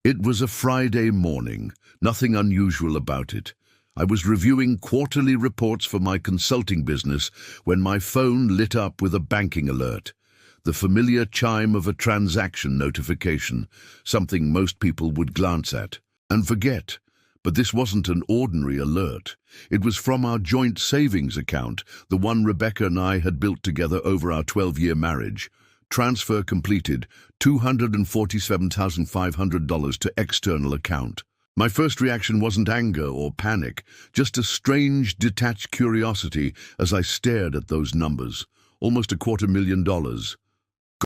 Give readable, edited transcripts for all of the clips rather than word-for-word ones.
It was a Friday morning, nothing unusual about it. I was reviewing quarterly reports for my consulting business when my phone lit up with a banking alert. The familiar chime of a transaction notification, something most people would glance at and forget. But this wasn't an ordinary alert. It was from our joint savings account, the one Rebecca and I had built together over our 12-year marriage. Transfer completed, $247,500 to external account. My first reaction wasn't anger or panic, just a strange, detached curiosity as I stared at those numbers, almost $250,000.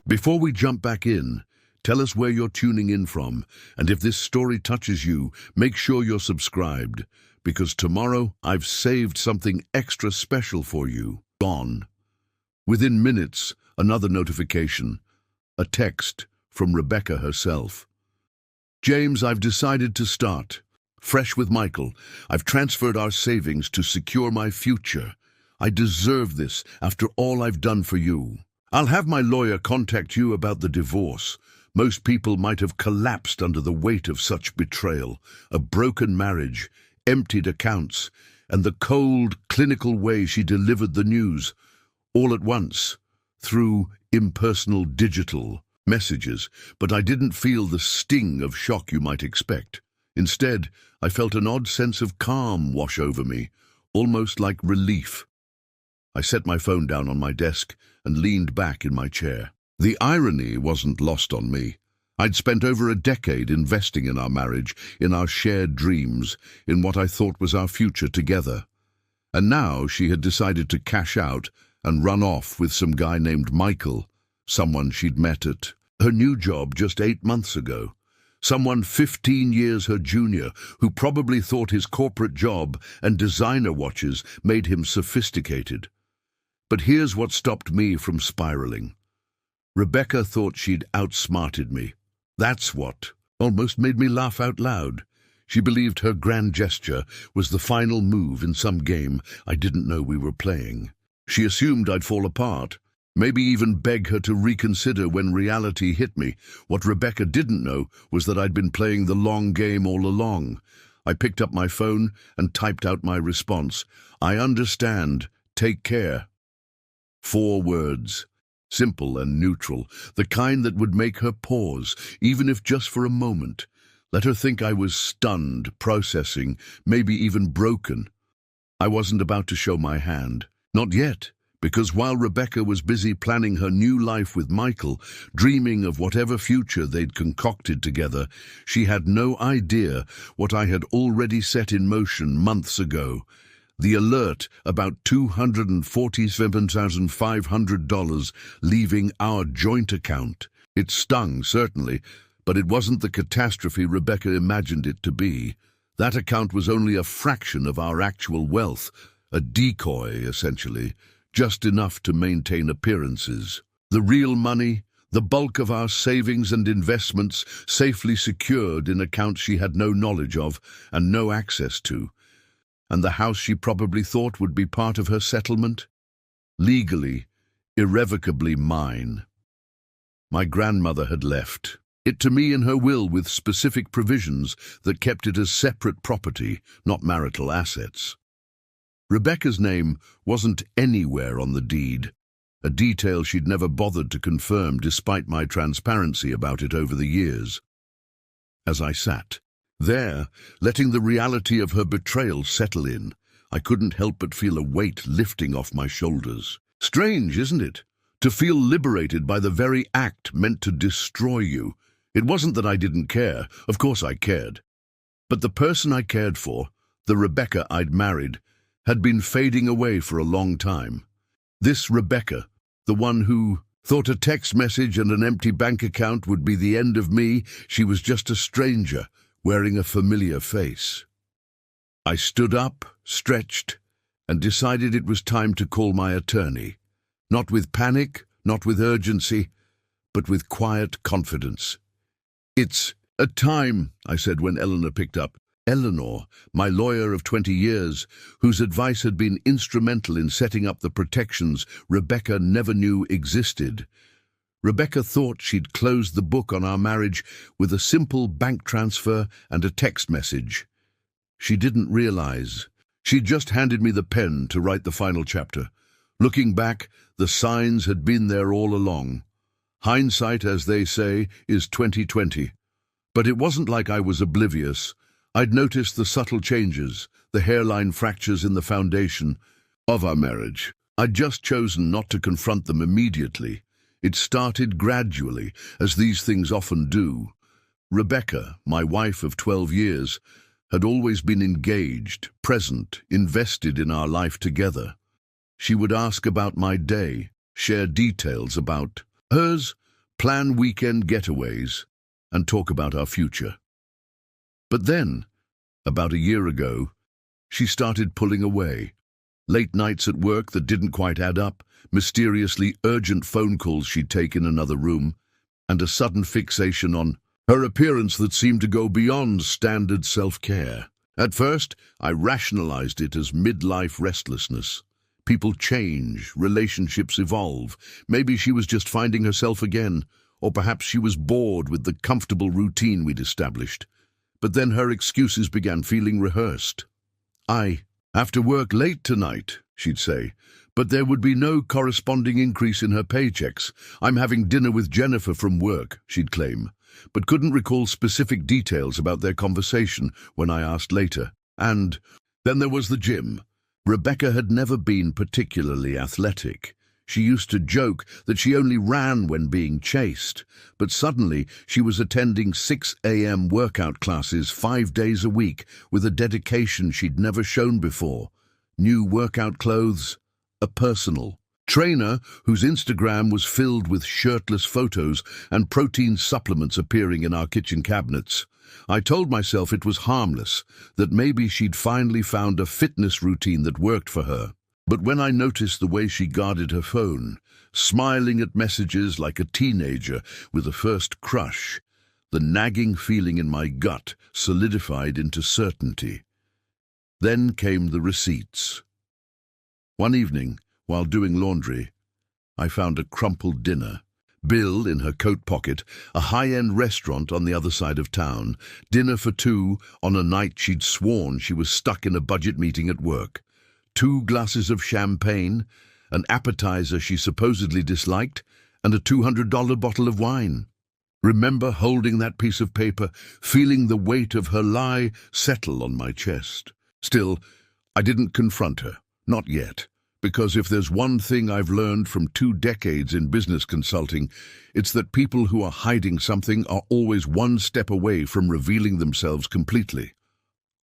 Before we jump back in, tell us where you're tuning in from, and if this story touches you, make sure you're subscribed, because tomorrow I've saved something extra special for you. Gone. Within minutes, another notification, a text from Rebecca herself. James, I've decided to start. Fresh with Michael, I've transferred our savings to secure my future. I deserve this after all I've done for you. I'll have my lawyer contact you about the divorce. Most people might have collapsed under the weight of such betrayal, a broken marriage, emptied accounts, and the cold, clinical way she delivered the news, all at once, through impersonal digital messages. But I didn't feel the sting of shock you might expect. Instead, I felt an odd sense of calm wash over me, almost like relief. I set my phone down on my desk and leaned back in my chair. The irony wasn't lost on me. I'd spent over a decade investing in our marriage, in our shared dreams, in what I thought was our future together. And now she had decided to cash out and run off with some guy named Michael, someone she'd met at her new job just 8 months ago. Someone 15 years her junior, who probably thought his corporate job and designer watches made him sophisticated. But here's what stopped me from spiraling. Rebecca thought she'd outsmarted me. That's what almost made me laugh out loud. She believed her grand gesture was the final move in some game I didn't know we were playing. She assumed I'd fall apart, maybe even beg her to reconsider when reality hit me. What Rebecca didn't know was that I'd been playing the long game all along. I picked up my phone and typed out my response. I understand. Take care. 4 words. Simple and neutral, the kind that would make her pause, even if just for a moment. Let her think I was stunned, processing, maybe even broken. I wasn't about to show my hand. Not yet, because while Rebecca was busy planning her new life with Michael, dreaming of whatever future they'd concocted together, she had no idea what I had already set in motion months ago. The alert about $247,500 leaving our joint account. It stung, certainly, but it wasn't the catastrophe Rebecca imagined it to be. That account was only a fraction of our actual wealth, a decoy, essentially, just enough to maintain appearances. The real money, the bulk of our savings and investments, safely secured in accounts she had no knowledge of and no access to. And the house she probably thought would be part of her settlement? Legally, irrevocably mine. My grandmother had left it to me in her will with specific provisions that kept it as separate property, not marital assets. Rebecca's name wasn't anywhere on the deed, a detail she'd never bothered to confirm despite my transparency about it over the years. As I sat there, letting the reality of her betrayal settle in, I couldn't help but feel a weight lifting off my shoulders. Strange, isn't it? To feel liberated by the very act meant to destroy you. It wasn't that I didn't care. Of course I cared. But the person I cared for, the Rebecca I'd married, had been fading away for a long time. This Rebecca, the one who thought a text message and an empty bank account would be the end of me, she was just a stranger, wearing a familiar face. I stood up, stretched, and decided it was time to call my attorney. Not with panic, not with urgency, but with quiet confidence. "It's a time," I said when Eleanor picked up. Eleanor, my lawyer of 20 years, whose advice had been instrumental in setting up the protections Rebecca never knew existed. Rebecca thought she'd closed the book on our marriage with a simple bank transfer and a text message. She didn't realize. She'd just handed me the pen to write the final chapter. Looking back, the signs had been there all along. Hindsight, as they say, is 20/20. But it wasn't like I was oblivious. I'd noticed the subtle changes, the hairline fractures in the foundation of our marriage. I'd just chosen not to confront them immediately. It started gradually, as these things often do. Rebecca, my wife of 12 years, had always been engaged, present, invested in our life together. She would ask about my day, share details about hers, plan weekend getaways, and talk about our future. But then, about a year ago, she started pulling away. Late nights at work that didn't quite add up, mysteriously urgent phone calls she'd take in another room, and a sudden fixation on her appearance that seemed to go beyond standard self-care. At first, I rationalized it as midlife restlessness. People change, relationships evolve. Maybe she was just finding herself again, or perhaps she was bored with the comfortable routine we'd established. But then her excuses began feeling rehearsed. I have to work late tonight, she'd say, but there would be no corresponding increase in her paychecks. I'm having dinner with Jennifer from work, she'd claim, but couldn't recall specific details about their conversation when I asked later. And then there was the gym. Rebecca had never been particularly athletic. She used to joke that she only ran when being chased, but suddenly she was attending 6 a.m. workout classes 5 days a week with a dedication she'd never shown before. New workout clothes, a personal trainer whose Instagram was filled with shirtless photos and protein supplements appearing in our kitchen cabinets. I told myself it was harmless, that maybe she'd finally found a fitness routine that worked for her. But when I noticed the way she guarded her phone, smiling at messages like a teenager with a first crush, the nagging feeling in my gut solidified into certainty. Then came the receipts. One evening, while doing laundry, I found a crumpled dinner bill in her coat pocket, a high-end restaurant on the other side of town, dinner for two on a night she'd sworn she was stuck in a budget meeting at work. 2 glasses of champagne, an appetizer she supposedly disliked, and a $200 bottle of wine. Remember holding that piece of paper, feeling the weight of her lie settle on my chest. Still, I didn't confront her, not yet, because if there's one thing I've learned from 2 decades in business consulting, it's that people who are hiding something are always one step away from revealing themselves completely.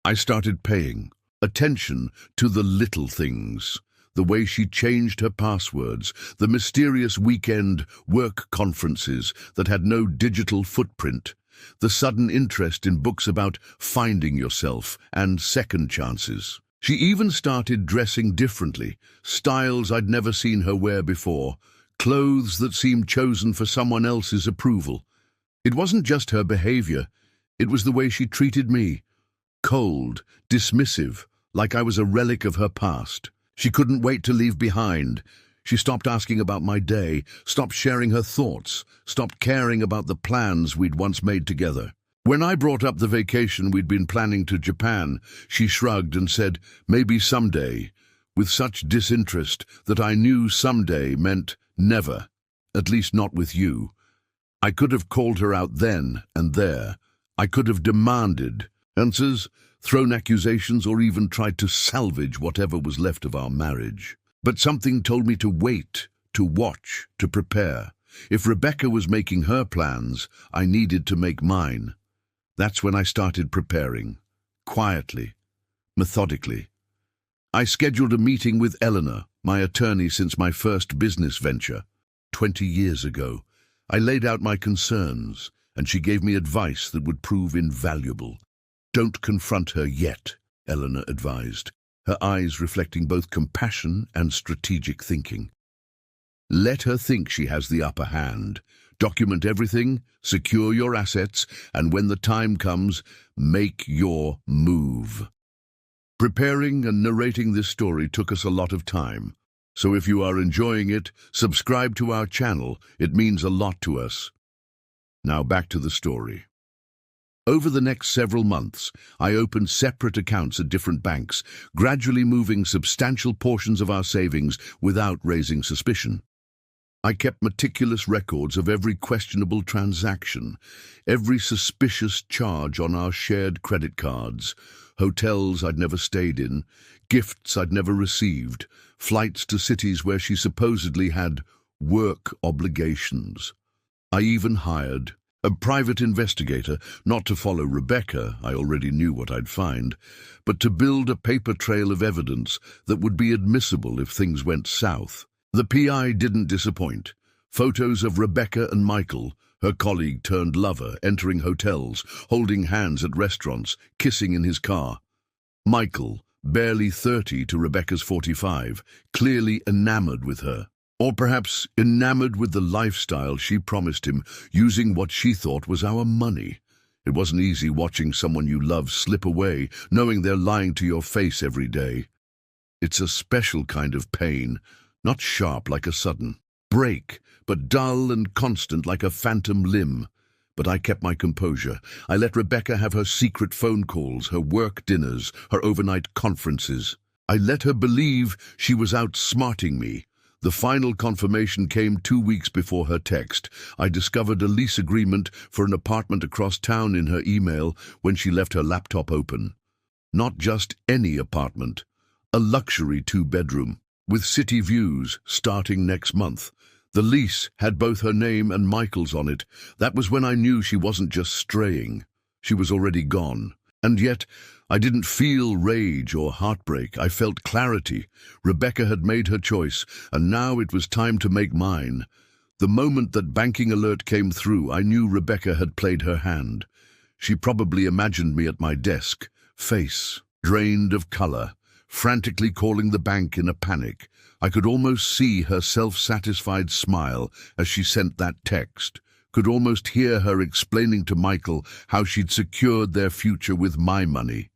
I started paying attention to the little things, the way she changed her passwords, the mysterious weekend work conferences that had no digital footprint, the sudden interest in books about finding yourself and second chances. She even started dressing differently, styles I'd never seen her wear before, clothes that seemed chosen for someone else's approval. It wasn't just her behavior, it was the way she treated me. Cold, dismissive, like I was a relic of her past. She couldn't wait to leave behind. She stopped asking about my day, stopped sharing her thoughts, stopped caring about the plans we'd once made together. When I brought up the vacation we'd been planning to Japan, she shrugged and said, maybe someday, with such disinterest that I knew someday meant never, at least not with you. I could have called her out then and there. I could have demanded answers, thrown accusations, or even tried to salvage whatever was left of our marriage. But something told me to wait, to watch, to prepare. If Rebecca was making her plans, I needed to make mine. That's when I started preparing, quietly, methodically. I scheduled a meeting with Eleanor, my attorney since my first business venture, 20 years ago. I laid out my concerns, and she gave me advice that would prove invaluable. Don't confront her yet, Eleanor advised, her eyes reflecting both compassion and strategic thinking. Let her think she has the upper hand. Document everything, secure your assets, and when the time comes, make your move. Preparing and narrating this story took us a lot of time. So if you are enjoying it, subscribe to our channel. It means a lot to us. Now back to the story. Over the next several months, I opened separate accounts at different banks, gradually moving substantial portions of our savings without raising suspicion. I kept meticulous records of every questionable transaction, every suspicious charge on our shared credit cards, hotels I'd never stayed in, gifts I'd never received, flights to cities where she supposedly had work obligations. I even hired a private investigator, not to follow Rebecca, I already knew what I'd find, but to build a paper trail of evidence that would be admissible if things went south. The PI didn't disappoint. Photos of Rebecca and Michael, her colleague turned lover, entering hotels, holding hands at restaurants, kissing in his car. Michael, barely 30 to Rebecca's 45, clearly enamored with her. Or perhaps enamored with the lifestyle she promised him, using what she thought was our money. It wasn't easy watching someone you love slip away, knowing they're lying to your face every day. It's a special kind of pain, not sharp like a sudden break, but dull and constant like a phantom limb. But I kept my composure. I let Rebecca have her secret phone calls, her work dinners, her overnight conferences. I let her believe she was outsmarting me. The final confirmation came 2 weeks before her text. I discovered a lease agreement for an apartment across town in her email when she left her laptop open. Not just any apartment, a luxury 2-bedroom, with city views starting next month. The lease had both her name and Michael's on it. That was when I knew she wasn't just straying. She was already gone. And yet, I didn't feel rage or heartbreak. I felt clarity. Rebecca had made her choice, and now it was time to make mine. The moment that banking alert came through, I knew Rebecca had played her hand. She probably imagined me at my desk, face drained of color, frantically calling the bank in a panic. I could almost see her self-satisfied smile as she sent that text, could almost hear her explaining to Michael how she'd secured their future with my money.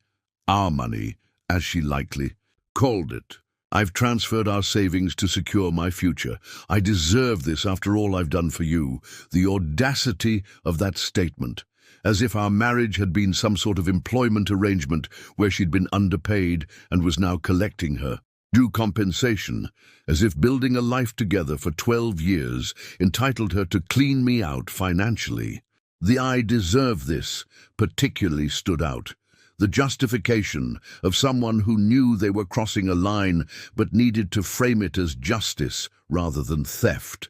Our money, as she likely called it. I've transferred our savings to secure my future. I deserve this after all I've done for you. The audacity of that statement, as if our marriage had been some sort of employment arrangement where she'd been underpaid and was now collecting her due compensation, as if building a life together for 12 years entitled her to clean me out financially. The "I deserve this" particularly stood out. The justification of someone who knew they were crossing a line but needed to frame it as justice rather than theft.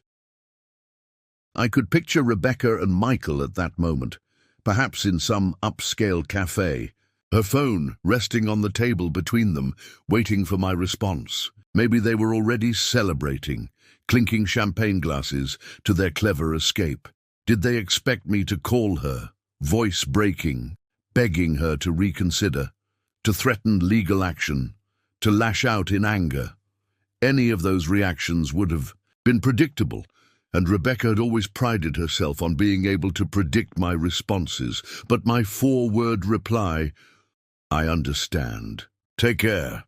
I could picture Rebecca and Michael at that moment, perhaps in some upscale cafe, her phone resting on the table between them, waiting for my response. Maybe they were already celebrating, clinking champagne glasses to their clever escape. Did they expect me to call her, voice breaking, begging her to reconsider, to threaten legal action, to lash out in anger? Any of those reactions would have been predictable, and Rebecca had always prided herself on being able to predict my responses. But my 4-word reply, "I understand. Take care,"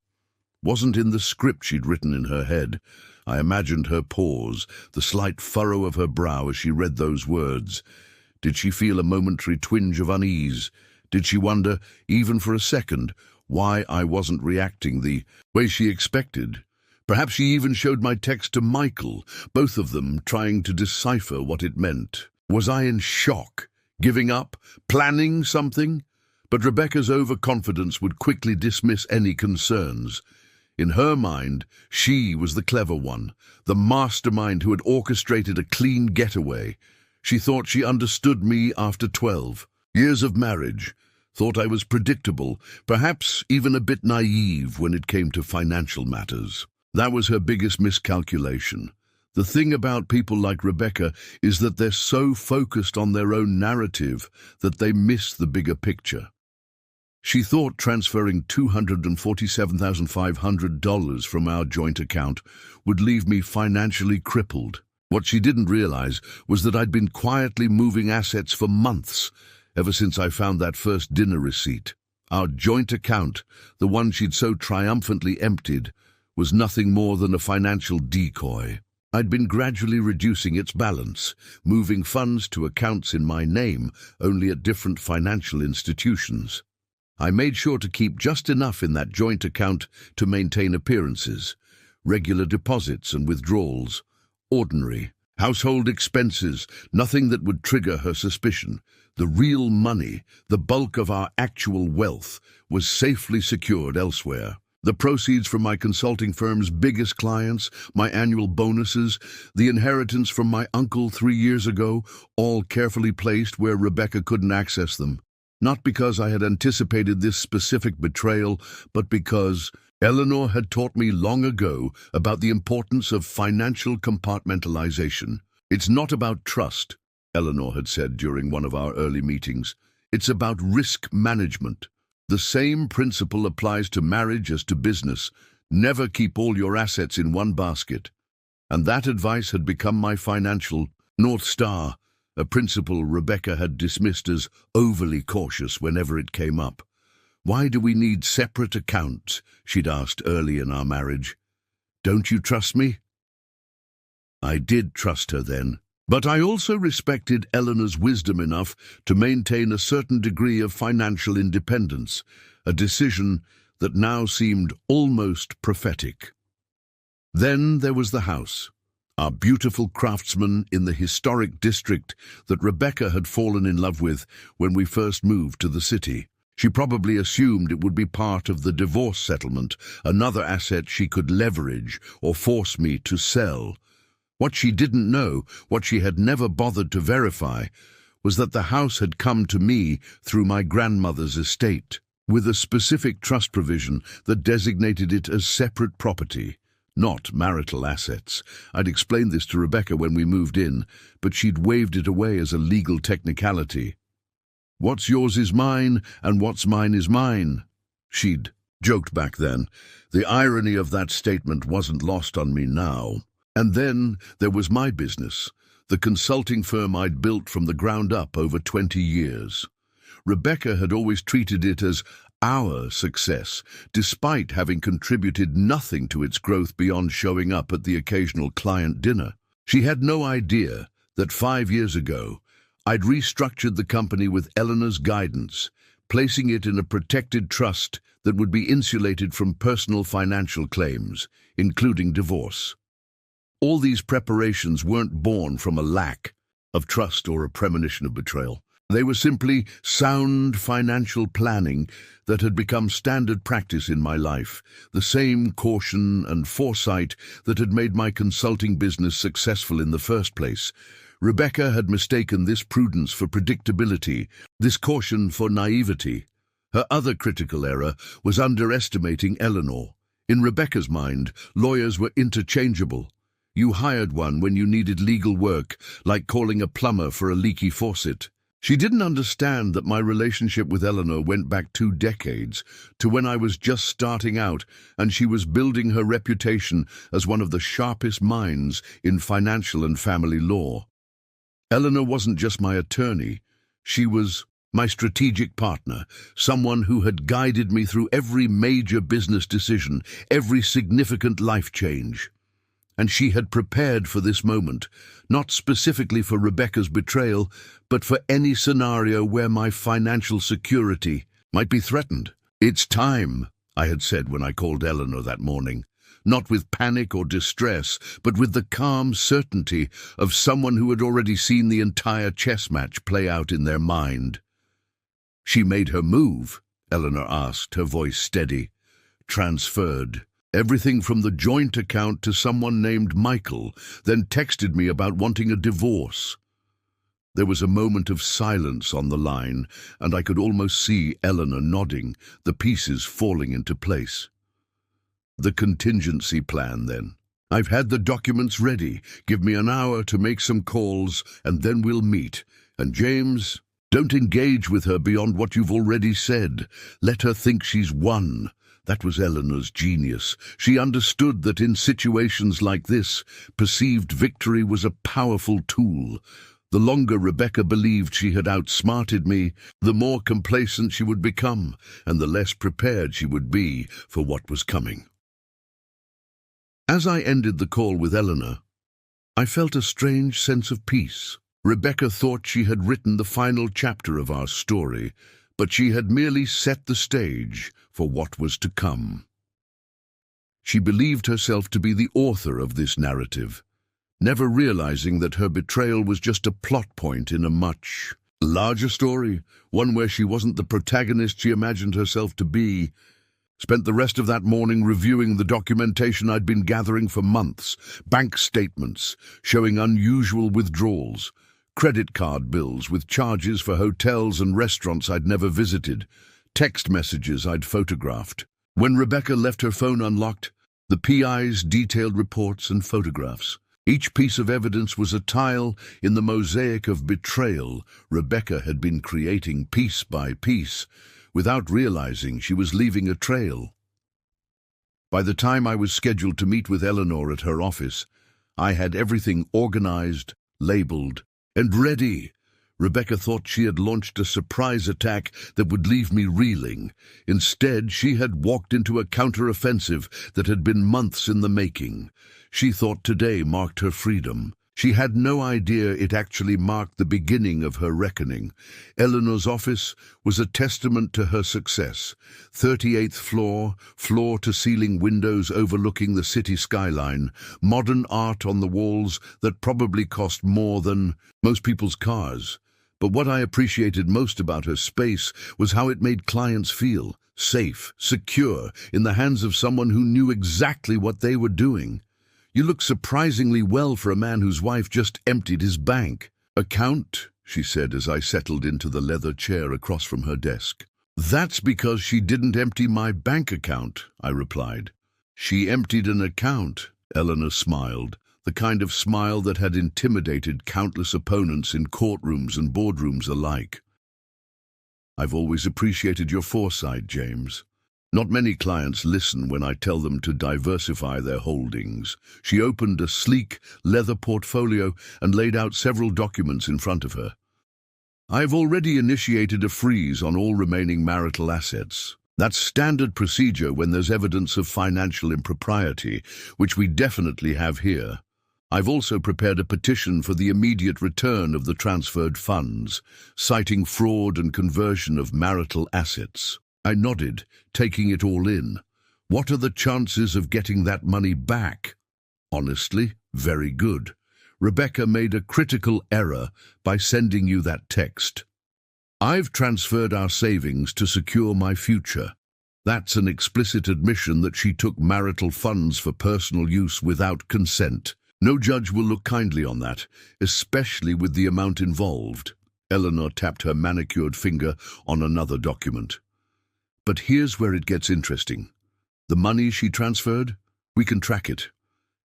wasn't in the script she'd written in her head. I imagined her pause, the slight furrow of her brow as she read those words. Did she feel a momentary twinge of unease? Did she wonder, even for a second, why I wasn't reacting the way she expected? Perhaps she even showed my text to Michael, both of them trying to decipher what it meant. Was I in shock? Giving up? Planning something? But Rebecca's overconfidence would quickly dismiss any concerns. In her mind, she was the clever one, the mastermind who had orchestrated a clean getaway. She thought she understood me after 12 years of marriage, thought I was predictable, perhaps even a bit naive when it came to financial matters. That was her biggest miscalculation. The thing about people like Rebecca is that they're so focused on their own narrative that they miss the bigger picture. She thought transferring $247,500 from our joint account would leave me financially crippled. What she didn't realize was that I'd been quietly moving assets for months, ever since I found that first dinner receipt. Our joint account, the one she'd so triumphantly emptied, was nothing more than a financial decoy. I'd been gradually reducing its balance, moving funds to accounts in my name, only at different financial institutions. I made sure to keep just enough in that joint account to maintain appearances, regular deposits and withdrawals, ordinary household expenses, nothing that would trigger her suspicion. The real money, the bulk of our actual wealth, was safely secured elsewhere. The proceeds from my consulting firm's biggest clients, my annual bonuses, the inheritance from my uncle 3 years ago, all carefully placed where Rebecca couldn't access them. Not because I had anticipated this specific betrayal, but because Eleanor had taught me long ago about the importance of financial compartmentalization. It's not about trust, Eleanor had said during one of our early meetings. It's about risk management. The same principle applies to marriage as to business. Never keep all your assets in one basket. And that advice had become my financial North Star, a principle Rebecca had dismissed as overly cautious whenever it came up. "Why do we need separate accounts?" she'd asked early in our marriage. "Don't you trust me?" I did trust her then. But I also respected Eleanor's wisdom enough to maintain a certain degree of financial independence, a decision that now seemed almost prophetic. Then there was the house, our beautiful craftsman in the historic district that Rebecca had fallen in love with when we first moved to the city. She probably assumed it would be part of the divorce settlement, another asset she could leverage or force me to sell. What she didn't know, what she had never bothered to verify, was that the house had come to me through my grandmother's estate, with a specific trust provision that designated it as separate property, not marital assets. I'd explained this to Rebecca when we moved in, but she'd waved it away as a legal technicality. "What's yours is mine, and what's mine is mine," she'd joked back then. The irony of that statement wasn't lost on me now. And then there was my business, the consulting firm I'd built from the ground up over 20 years. Rebecca had always treated it as our success, despite having contributed nothing to its growth beyond showing up at the occasional client dinner. She had no idea that 5 years ago, I'd restructured the company with Eleanor's guidance, placing it in a protected trust that would be insulated from personal financial claims, including divorce. All these preparations weren't born from a lack of trust or a premonition of betrayal. They were simply sound financial planning that had become standard practice in my life, the same caution and foresight that had made my consulting business successful in the first place. Rebecca had mistaken this prudence for predictability, this caution for naivety. Her other critical error was underestimating Eleanor. In Rebecca's mind, lawyers were interchangeable. You hired one when you needed legal work, like calling a plumber for a leaky faucet. She didn't understand that my relationship with Eleanor went back 2 decades, to when I was just starting out and she was building her reputation as one of the sharpest minds in financial and family law. Eleanor wasn't just my attorney, she was my strategic partner, someone who had guided me through every major business decision, every significant life change. And she had prepared for this moment, not specifically for Rebecca's betrayal, but for any scenario where my financial security might be threatened. "It's time," I had said when I called Eleanor that morning, not with panic or distress, but with the calm certainty of someone who had already seen the entire chess match play out in their mind. "She made her move?" Eleanor asked, her voice steady. "Transferred everything from the joint account to someone named Michael, then texted me about wanting a divorce." There was a moment of silence on the line, and I could almost see Eleanor nodding, the pieces falling into place. "The contingency plan, then. I've had the documents ready. Give me an hour to make some calls, and then we'll meet. And James, don't engage with her beyond what you've already said. Let her think she's won." That was Eleanor's genius. She understood that in situations like this, perceived victory was a powerful tool. The longer Rebecca believed she had outsmarted me, the more complacent she would become, and the less prepared she would be for what was coming. As I ended the call with Eleanor, I felt a strange sense of peace. Rebecca thought she had written the final chapter of our story, but she had merely set the stage for what was to come. She believed herself to be the author of this narrative, never realizing that her betrayal was just a plot point in a much larger story, one where she wasn't the protagonist she imagined herself to be. Spent the rest of that morning reviewing the documentation I'd been gathering for months, bank statements showing unusual withdrawals, credit card bills with charges for hotels and restaurants I'd never visited, text messages I'd photographed. When Rebecca left her phone unlocked, the PI's detailed reports and photographs. Each piece of evidence was a tile in the mosaic of betrayal Rebecca had been creating piece by piece, without realizing she was leaving a trail. By the time I was scheduled to meet with Eleanor at her office, I had everything organized, labeled, and ready. Rebecca thought she had launched a surprise attack that would leave me reeling. Instead, she had walked into a counter-offensive that had been months in the making. She thought today marked her freedom. She had no idea it actually marked the beginning of her reckoning. Eleanor's office was a testament to her success. 38th floor, floor-to-ceiling windows overlooking the city skyline, modern art on the walls that probably cost more than most people's cars. But what I appreciated most about her space was how it made clients feel safe, secure, in the hands of someone who knew exactly what they were doing. "You look surprisingly well for a man whose wife just emptied his bank account," she said as I settled into the leather chair across from her desk. "That's because she didn't empty my bank account," I replied. "She emptied an account," Eleanor smiled, the kind of smile that had intimidated countless opponents in courtrooms and boardrooms alike. "I've always appreciated your foresight, James. Not many clients listen when I tell them to diversify their holdings." She opened a sleek leather portfolio and laid out several documents in front of her. "I've already initiated a freeze on all remaining marital assets. That's standard procedure when there's evidence of financial impropriety, which we definitely have here. I've also prepared a petition for the immediate return of the transferred funds, citing fraud and conversion of marital assets." I nodded, taking it all in. "What are the chances of getting that money back?" "Honestly, very good. Rebecca made a critical error by sending you that text. I've transferred our savings to secure my future. That's an explicit admission that she took marital funds for personal use without consent. No judge will look kindly on that, especially with the amount involved." Eleanor tapped her manicured finger on another document. "But here's where it gets interesting. The money she transferred, we can track it.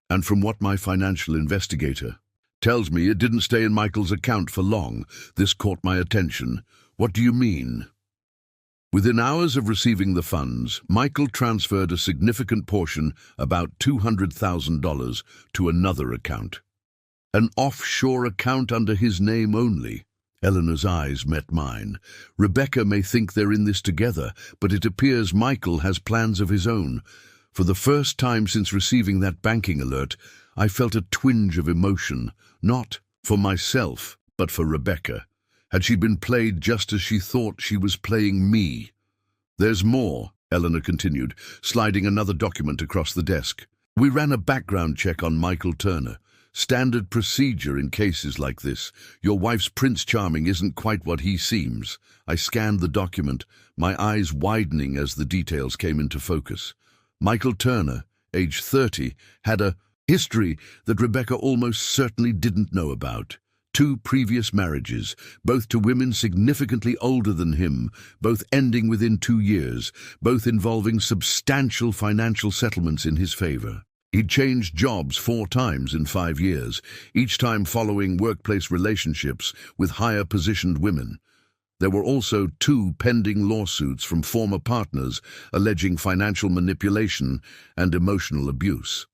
And from what my financial investigator tells me, it didn't stay in Michael's account for long. This caught my attention." "What do you mean?" "Within hours of receiving the funds, Michael transferred a significant portion, about $200,000, to another account. An offshore account under his name only." Eleanor's eyes met mine. "Rebecca may think they're in this together, but it appears Michael has plans of his own." For the first time since receiving that banking alert, I felt a twinge of emotion, not for myself, but for Rebecca. Had she been played just as she thought she was playing me? "There's more," Eleanor continued, sliding another document across the desk. "We ran a background check on Michael Turner. Standard procedure in cases like this. Your wife's Prince Charming isn't quite what he seems." I scanned the document, my eyes widening as the details came into focus. Michael Turner, age 30, had a history that Rebecca almost certainly didn't know about. 2 previous marriages, both to women significantly older than him, both ending within 2 years, both involving substantial financial settlements in his favor. He'd changed jobs 4 times in 5 years, each time following workplace relationships with higher-positioned women. There were also 2 pending lawsuits from former partners alleging financial manipulation and emotional abuse.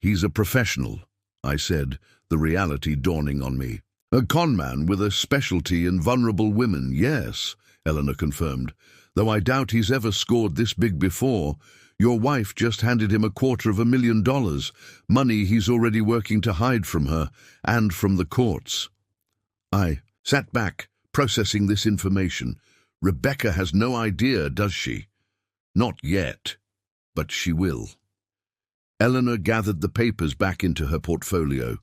"He's a professional," I said, the reality dawning on me. "A conman with a specialty in vulnerable women, yes," Eleanor confirmed. "Though I doubt he's ever scored this big before. Your wife just handed him $250,000, money he's already working to hide from her and from the courts. I sat back, processing this information. Rebecca has no idea, does she? Not yet, but she will. Eleanor gathered the papers back into her portfolio.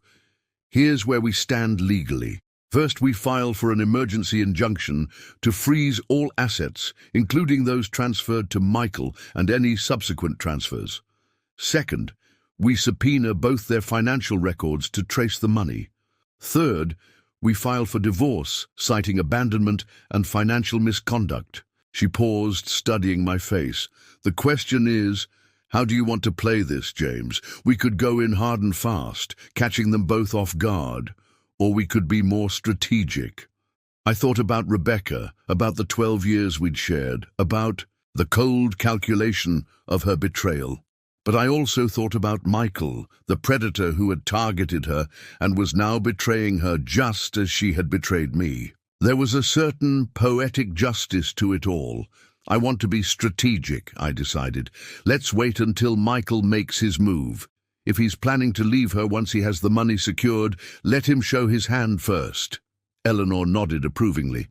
Here's where we stand legally. First, we file for an emergency injunction to freeze all assets, including those transferred to Michael and any subsequent transfers. Second, we subpoena both their financial records to trace the money. Third, we file for divorce, citing abandonment and financial misconduct. She paused, studying my face. The question is, how do you want to play this, James? We could go in hard and fast, catching them both off guard, or we could be more strategic. I thought about Rebecca, about the 12 years we'd shared, about the cold calculation of her betrayal. But I also thought about Michael, the predator who had targeted her and was now betraying her just as she had betrayed me. There was a certain poetic justice to it all. I want to be strategic, I decided. Let's wait until Michael makes his move. If he's planning to leave her once he has the money secured, let him show his hand first. Eleanor nodded approvingly.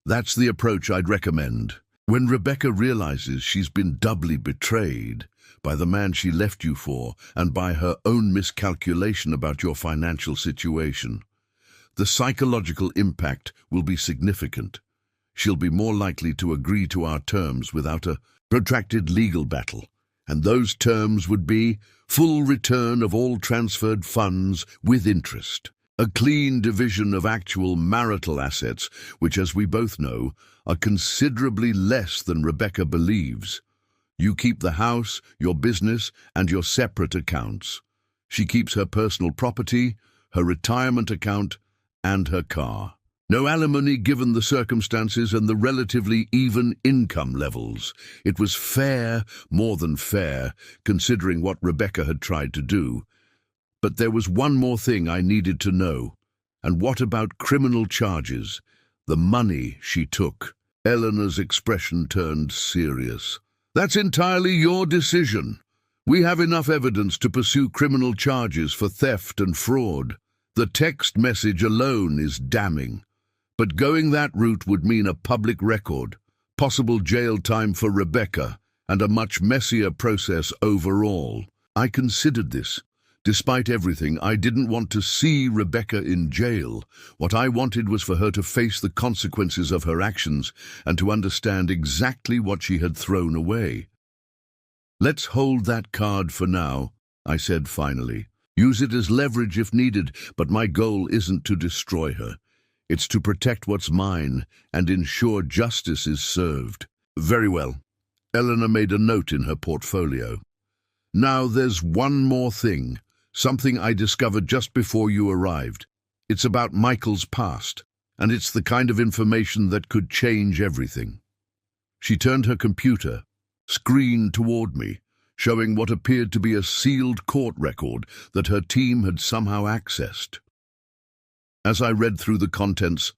That's the approach I'd recommend. When Rebecca realizes she's been doubly betrayed by the man she left you for and by her own miscalculation about your financial situation, the psychological impact will be significant. She'll be more likely to agree to our terms without a protracted legal battle, and those terms would be full return of all transferred funds with interest, a clean division of actual marital assets, which, as we both know, are considerably less than Rebecca believes. You keep the house, your business, and your separate accounts. She keeps her personal property, her retirement account, and her car. No alimony given the circumstances and the relatively even income levels. It was fair, more than fair, considering what Rebecca had tried to do. But there was one more thing I needed to know. And what about criminal charges? The money she took. Eleanor's expression turned serious. That's entirely your decision. We have enough evidence to pursue criminal charges for theft and fraud. The text message alone is damning. But going that route would mean a public record, possible jail time for Rebecca, and a much messier process overall. I considered this. Despite everything, I didn't want to see Rebecca in jail. What I wanted was for her to face the consequences of her actions and to understand exactly what she had thrown away. Let's hold that card for now, I said finally. Use it as leverage if needed, but my goal isn't to destroy her. It's to protect what's mine and ensure justice is served. Very well. Eleanor made a note in her portfolio. Now there's one more thing, something I discovered just before you arrived. It's about Michael's past, and it's the kind of information that could change everything. She turned her computer screen toward me, showing what appeared to be a sealed court record that her team had somehow accessed. As I read through the contents,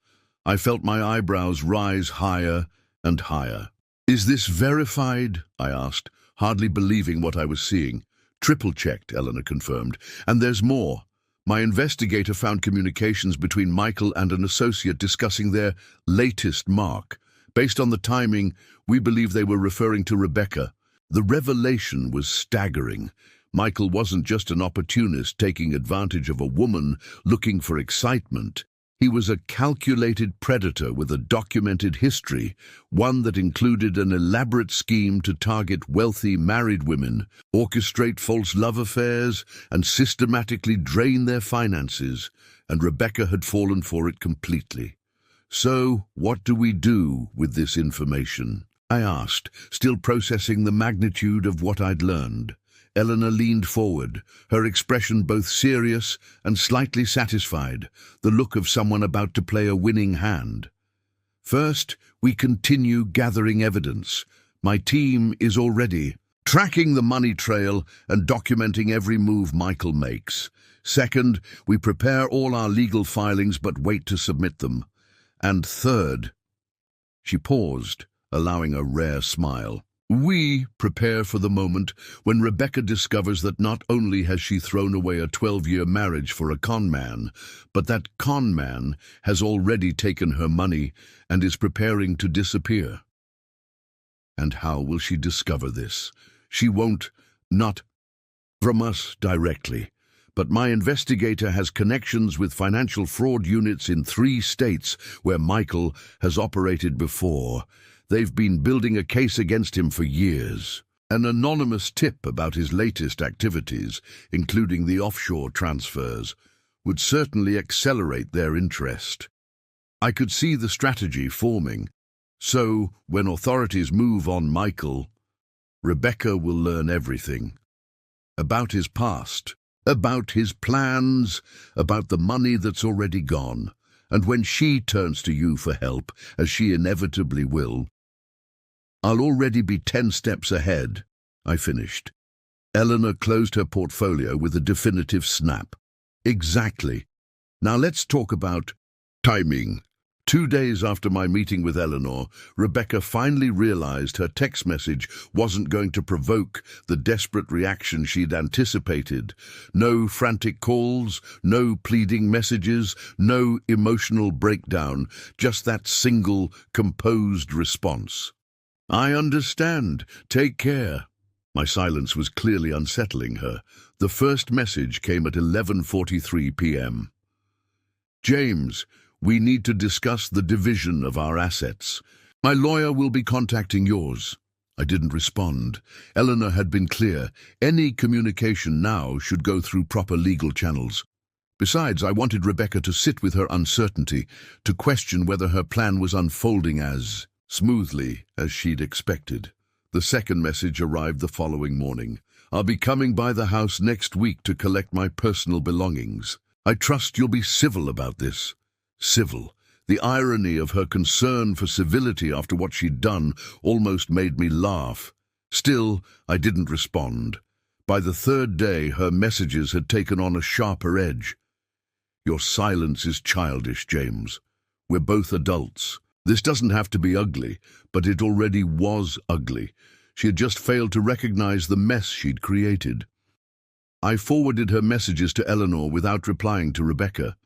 I felt my eyebrows rise higher and higher. Is this verified? I asked, hardly believing what I was seeing. Triple-checked, Eleanor confirmed. And there's more. My investigator found communications between Michael and an associate discussing their latest mark. Based on the timing, we believe they were referring to Rebecca. The revelation was staggering. Michael wasn't just an opportunist taking advantage of a woman looking for excitement. He was a calculated predator with a documented history, one that included an elaborate scheme to target wealthy married women, orchestrate false love affairs, and systematically drain their finances, and Rebecca had fallen for it completely. So, what do we do with this information? I asked, still processing the magnitude of what I'd learned. Eleanor leaned forward, her expression both serious and slightly satisfied, the look of someone about to play a winning hand. First, we continue gathering evidence. My team is already tracking the money trail and documenting every move Michael makes. Second, we prepare all our legal filings but wait to submit them. And third, she paused, allowing a rare smile. We prepare for the moment when Rebecca discovers that not only has she thrown away a 12-year marriage for a con man, but that con man has already taken her money and is preparing to disappear. And how will she discover this? She won't, not from us directly. But my investigator has connections with financial fraud units in 3 states where Michael has operated before. They've been building a case against him for years. An anonymous tip about his latest activities, including the offshore transfers, would certainly accelerate their interest. I could see the strategy forming. So, when authorities move on Michael, Rebecca will learn everything. About his past, about his plans, about the money that's already gone. And when she turns to you for help, as she inevitably will, I'll already be 10 steps ahead. I finished. Eleanor closed her portfolio with a definitive snap. Exactly. Now let's talk about timing. 2 days after my meeting with Eleanor, Rebecca finally realized her text message wasn't going to provoke the desperate reaction she'd anticipated. No frantic calls, no pleading messages, no emotional breakdown, just that single, composed response. I understand. Take care. My silence was clearly unsettling her. The first message came at 11:43 p.m. James, we need to discuss the division of our assets. My lawyer will be contacting yours. I didn't respond. Eleanor had been clear. Any communication now should go through proper legal channels. Besides, I wanted Rebecca to sit with her uncertainty, to question whether her plan was unfolding as smoothly as she'd expected. The second message arrived the following morning. I'll be coming by the house next week to collect my personal belongings. I trust you'll be civil about this. Civil. The irony of her concern for civility after what she'd done almost made me laugh. Still, I didn't respond. By the 3rd day, her messages had taken on a sharper edge. Your silence is childish, James. We're both adults. This doesn't have to be ugly, but it already was ugly. She had just failed to recognize the mess she'd created. I forwarded her messages to Eleanor without replying to Rebecca.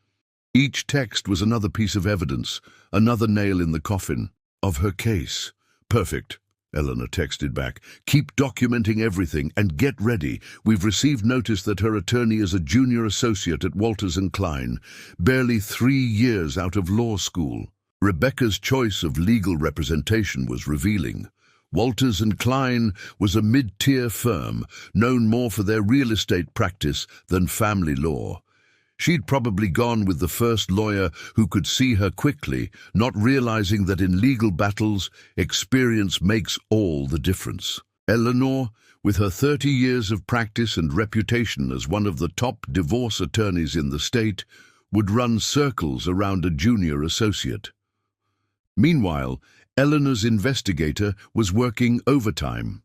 Each text was another piece of evidence, another nail in the coffin of her case. Perfect, Eleanor texted back. Keep documenting everything and get ready. We've received notice that her attorney is a junior associate at Walters & Klein, barely 3 years out of law school. Rebecca's choice of legal representation was revealing. Walters & Klein was a mid-tier firm, known more for their real estate practice than family law. She'd probably gone with the first lawyer who could see her quickly, not realizing that in legal battles, experience makes all the difference. Eleanor, with her 30 years of practice and reputation as one of the top divorce attorneys in the state, would run circles around a junior associate. Meanwhile, Eleanor's investigator was working overtime.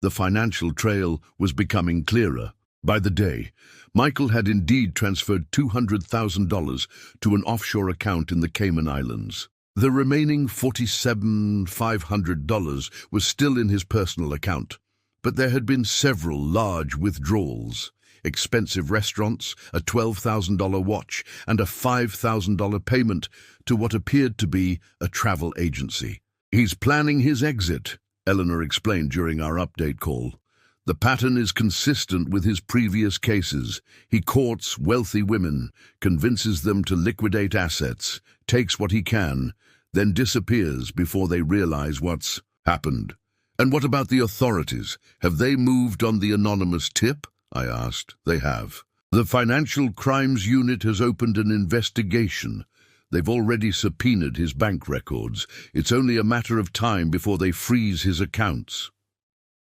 The financial trail was becoming clearer. By the day, Michael had indeed transferred $200,000 to an offshore account in the Cayman Islands. The remaining $47,500 was still in his personal account, but there had been several large withdrawals. Expensive restaurants, a $12,000 watch, and a $5,000 payment to what appeared to be a travel agency. He's planning his exit, Eleanor explained during our update call. The pattern is consistent with his previous cases. He courts wealthy women, convinces them to liquidate assets, takes what he can, then disappears before they realize what's happened. And what about the authorities? Have they moved on the anonymous tip? I asked. They have. The Financial Crimes Unit has opened an investigation. They've already subpoenaed his bank records. It's only a matter of time before they freeze his accounts.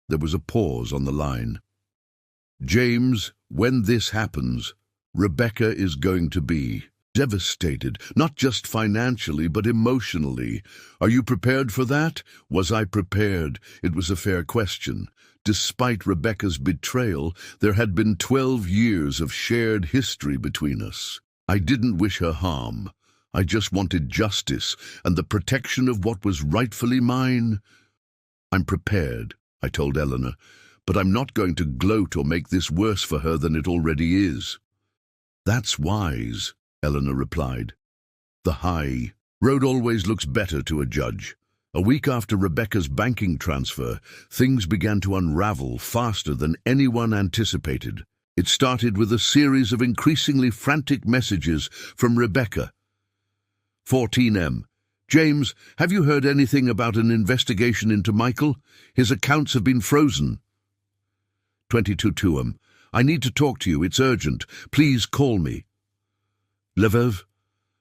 There was a pause on the line. James, when this happens, Rebecca is going to be devastated, not just financially, but emotionally. Are you prepared for that? Was I prepared? It was a fair question. Despite Rebecca's betrayal, there had been 12 years of shared history between us. I didn't wish her harm. I just wanted justice and the protection of what was rightfully mine. I'm prepared. I told Eleanor, but I'm not going to gloat or make this worse for her than it already is. That's wise, Eleanor replied. The high road always looks better to a judge. A week after Rebecca's banking transfer, things began to unravel faster than anyone anticipated. It started with a series of increasingly frantic messages from Rebecca. 14M. James, have you heard anything about an investigation into Michael? His accounts have been frozen. 22-2M. I need to talk to you. It's urgent. Please call me. Lviv.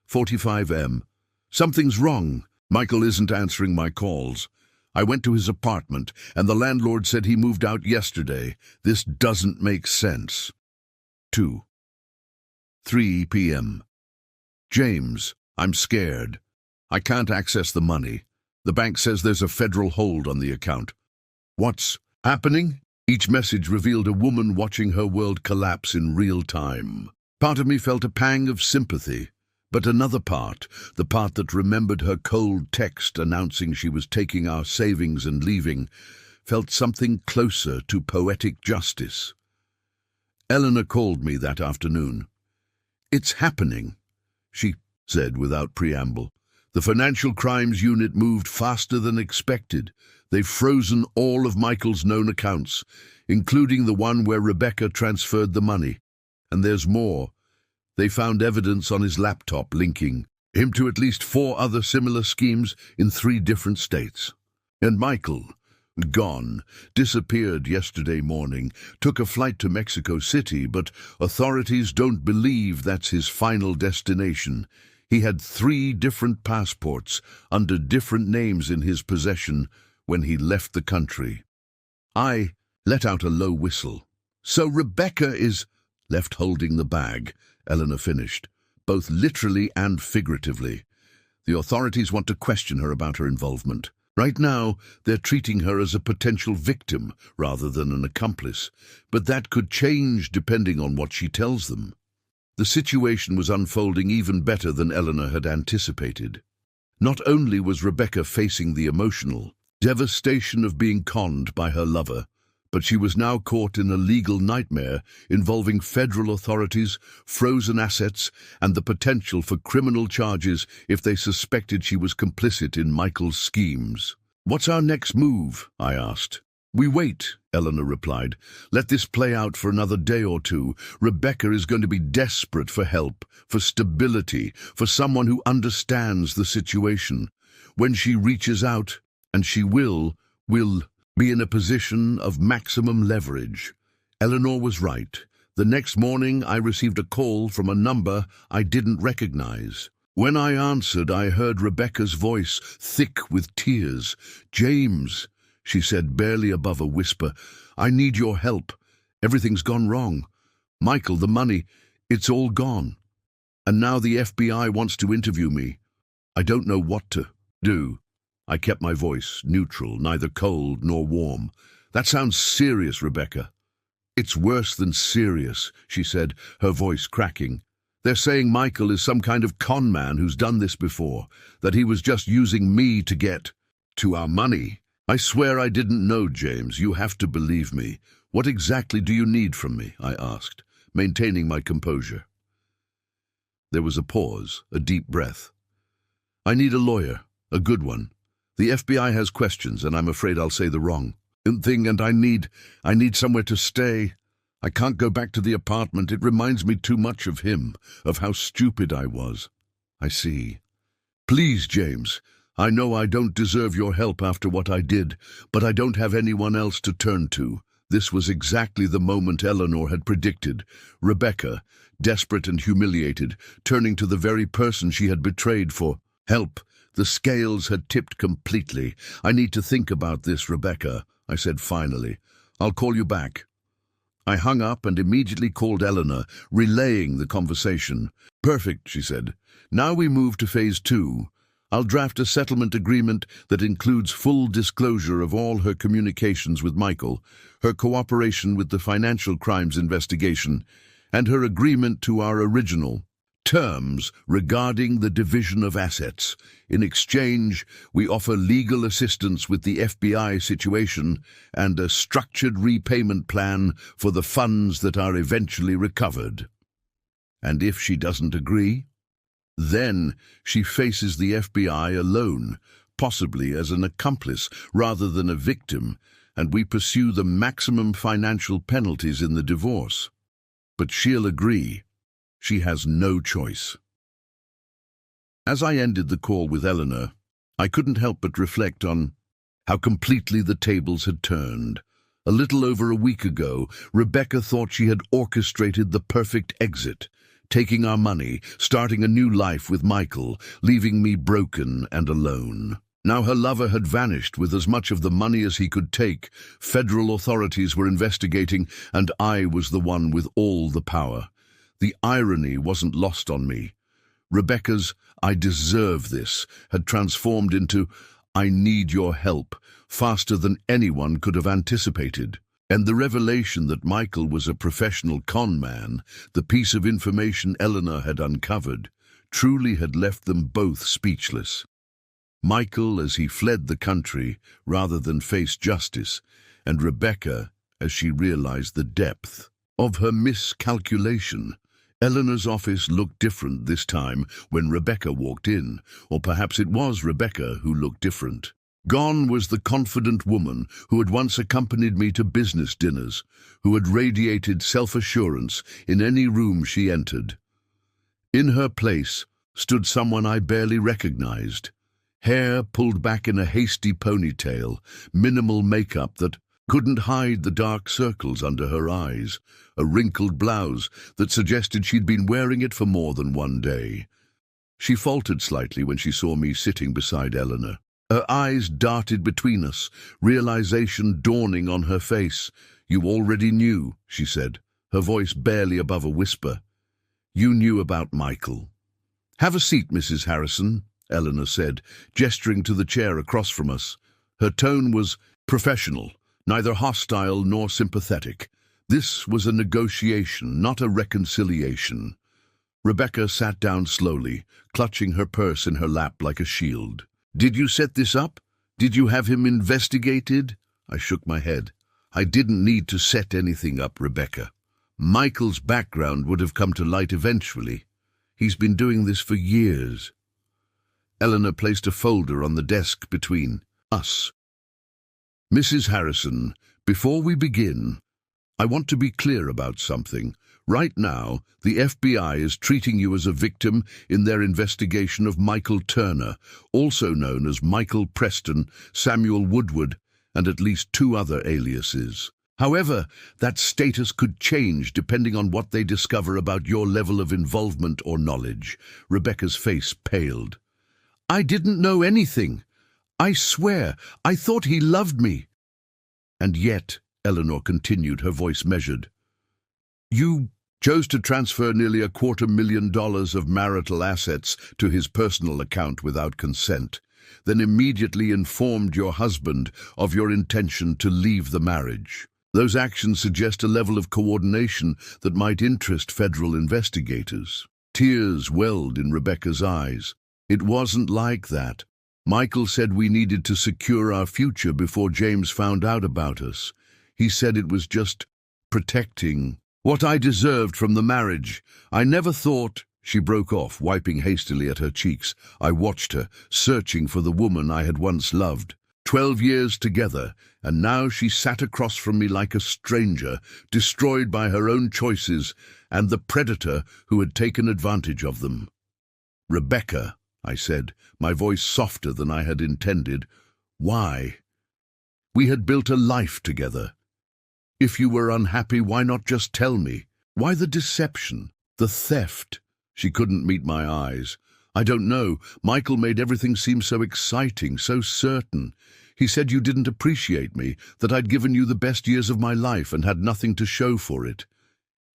45M. Something's wrong. Michael isn't answering my calls. I went to his apartment, and the landlord said he moved out yesterday. This doesn't make sense. 3 p.m. James, I'm scared. I can't access the money. The bank says there's a federal hold on the account. What's happening? Each message revealed a woman watching her world collapse in real time. Part of me felt a pang of sympathy, but another part, the part that remembered her cold text announcing she was taking our savings and leaving, felt something closer to poetic justice. Eleanor called me that afternoon. It's happening, she said without preamble. The Financial Crimes Unit moved faster than expected. They've frozen all of Michael's known accounts, including the one where Rebecca transferred the money. And there's more. They found evidence on his laptop linking him to at least 4 other similar schemes in 3 different states. And Michael, gone, disappeared yesterday morning, took a flight to Mexico City, but authorities don't believe that's his final destination. He had 3 different passports under different names in his possession when he left the country. I let out a low whistle. So Rebecca is left holding the bag, Eleanor finished, both literally and figuratively. The authorities want to question her about her involvement. Right now, they're treating her as a potential victim rather than an accomplice, but that could change depending on what she tells them. The situation was unfolding even better than Eleanor had anticipated. Not only was Rebecca facing the emotional devastation of being conned by her lover, but she was now caught in a legal nightmare involving federal authorities, frozen assets, and the potential for criminal charges if they suspected she was complicit in Michael's schemes. What's our next move? I asked. We wait, Eleanor replied. Let this play out for another day or 2. Rebecca is going to be desperate for help, for stability, for someone who understands the situation. When she reaches out, and she will be in a position of maximum leverage. Eleanor was right. The next morning, I received a call from a number I didn't recognize. When I answered, I heard Rebecca's voice, thick with tears. James, she said barely above a whisper, I need your help. Everything's gone wrong. Michael, the money, it's all gone. And now the FBI wants to interview me. I don't know what to do. I kept my voice neutral, neither cold nor warm. That sounds serious, Rebecca. It's worse than serious, she said, her voice cracking. They're saying Michael is some kind of con man who's done this before, that he was just using me to get to our money. I swear I didn't know, James. You have to believe me. What exactly do you need from me? I asked, maintaining my composure. There was a pause, a deep breath. I need a lawyer, a good one. The FBI has questions, and I'm afraid I'll say the wrong thing, and I need somewhere to stay. I can't go back to the apartment. It reminds me too much of him, of how stupid I was. I see. Please, James. I know I don't deserve your help after what I did, but I don't have anyone else to turn to. This was exactly the moment Eleanor had predicted. Rebecca, desperate and humiliated, turning to the very person she had betrayed for help. The scales had tipped completely. I need to think about this, Rebecca, I said finally. I'll call you back. I hung up and immediately called Eleanor, relaying the conversation. Perfect, she said. Now we move to phase 2. I'll draft a settlement agreement that includes full disclosure of all her communications with Michael, her cooperation with the financial crimes investigation, and her agreement to our original terms regarding the division of assets. In exchange, we offer legal assistance with the FBI situation and a structured repayment plan for the funds that are eventually recovered. And if she doesn't agree, then she faces the FBI alone, possibly as an accomplice rather than a victim, and we pursue the maximum financial penalties in the divorce. But she'll agree. She has no choice. As I ended the call with Eleanor, I couldn't help but reflect on how completely the tables had turned. A little over a week ago, Rebecca thought she had orchestrated the perfect exit, taking our money, starting a new life with Michael, leaving me broken and alone. Now her lover had vanished with as much of the money as he could take. Federal authorities were investigating, and I was the one with all the power. The irony wasn't lost on me. Rebecca's "I deserve this" had transformed into "I need your help" faster than anyone could have anticipated. And the revelation that Michael was a professional con man, the piece of information Eleanor had uncovered, truly had left them both speechless. Michael as he fled the country rather than face justice, and Rebecca as she realized the depth of her miscalculation. Eleanor's office looked different this time when Rebecca walked in, or perhaps it was Rebecca who looked different. Gone was the confident woman who had once accompanied me to business dinners, who had radiated self-assurance in any room she entered. In her place stood someone I barely recognized. Hair pulled back in a hasty ponytail, minimal makeup that couldn't hide the dark circles under her eyes, a wrinkled blouse that suggested she'd been wearing it for more than one day. She faltered slightly when she saw me sitting beside Eleanor. Her eyes darted between us, realization dawning on her face. "You already knew," she said, her voice barely above a whisper. "You knew about Michael." "Have a seat, Mrs. Harrison," Eleanor said, gesturing to the chair across from us. Her tone was professional, neither hostile nor sympathetic. This was a negotiation, not a reconciliation. Rebecca sat down slowly, clutching her purse in her lap like a shield. "Did you set this up? Did you have him investigated?" I shook my head. "I didn't need to set anything up, Rebecca. Michael's background would have come to light eventually. He's been doing this for years." Eleanor placed a folder on the desk between us. "Mrs. Harrison, before we begin, I want to be clear about something. Right now, the FBI is treating you as a victim in their investigation of Michael Turner, also known as Michael Preston, Samuel Woodward, and at least 2 other aliases. However, that status could change depending on what they discover about your level of involvement or knowledge." Rebecca's face paled. "I didn't know anything. I swear, I thought he loved me." "And yet," Eleanor continued, her voice measured, "you chose to transfer nearly $250,000 of marital assets to his personal account without consent, then immediately informed your husband of your intention to leave the marriage. Those actions suggest a level of coordination that might interest federal investigators." Tears welled in Rebecca's eyes. "It wasn't like that. Michael said we needed to secure our future before James found out about us. He said it was just protecting what I deserved from the marriage. I never thought—" She broke off, wiping hastily at her cheeks. I watched her, searching for the woman I had once loved. 12 years together, and now she sat across from me like a stranger, destroyed by her own choices and the predator who had taken advantage of them. "Rebecca," I said, my voice softer than I had intended, "why? We had built a life together. If you were unhappy, why not just tell me? Why the deception, the theft?" She couldn't meet my eyes. "I don't know. Michael made everything seem so exciting, so certain. He said you didn't appreciate me, that I'd given you the best years of my life and had nothing to show for it.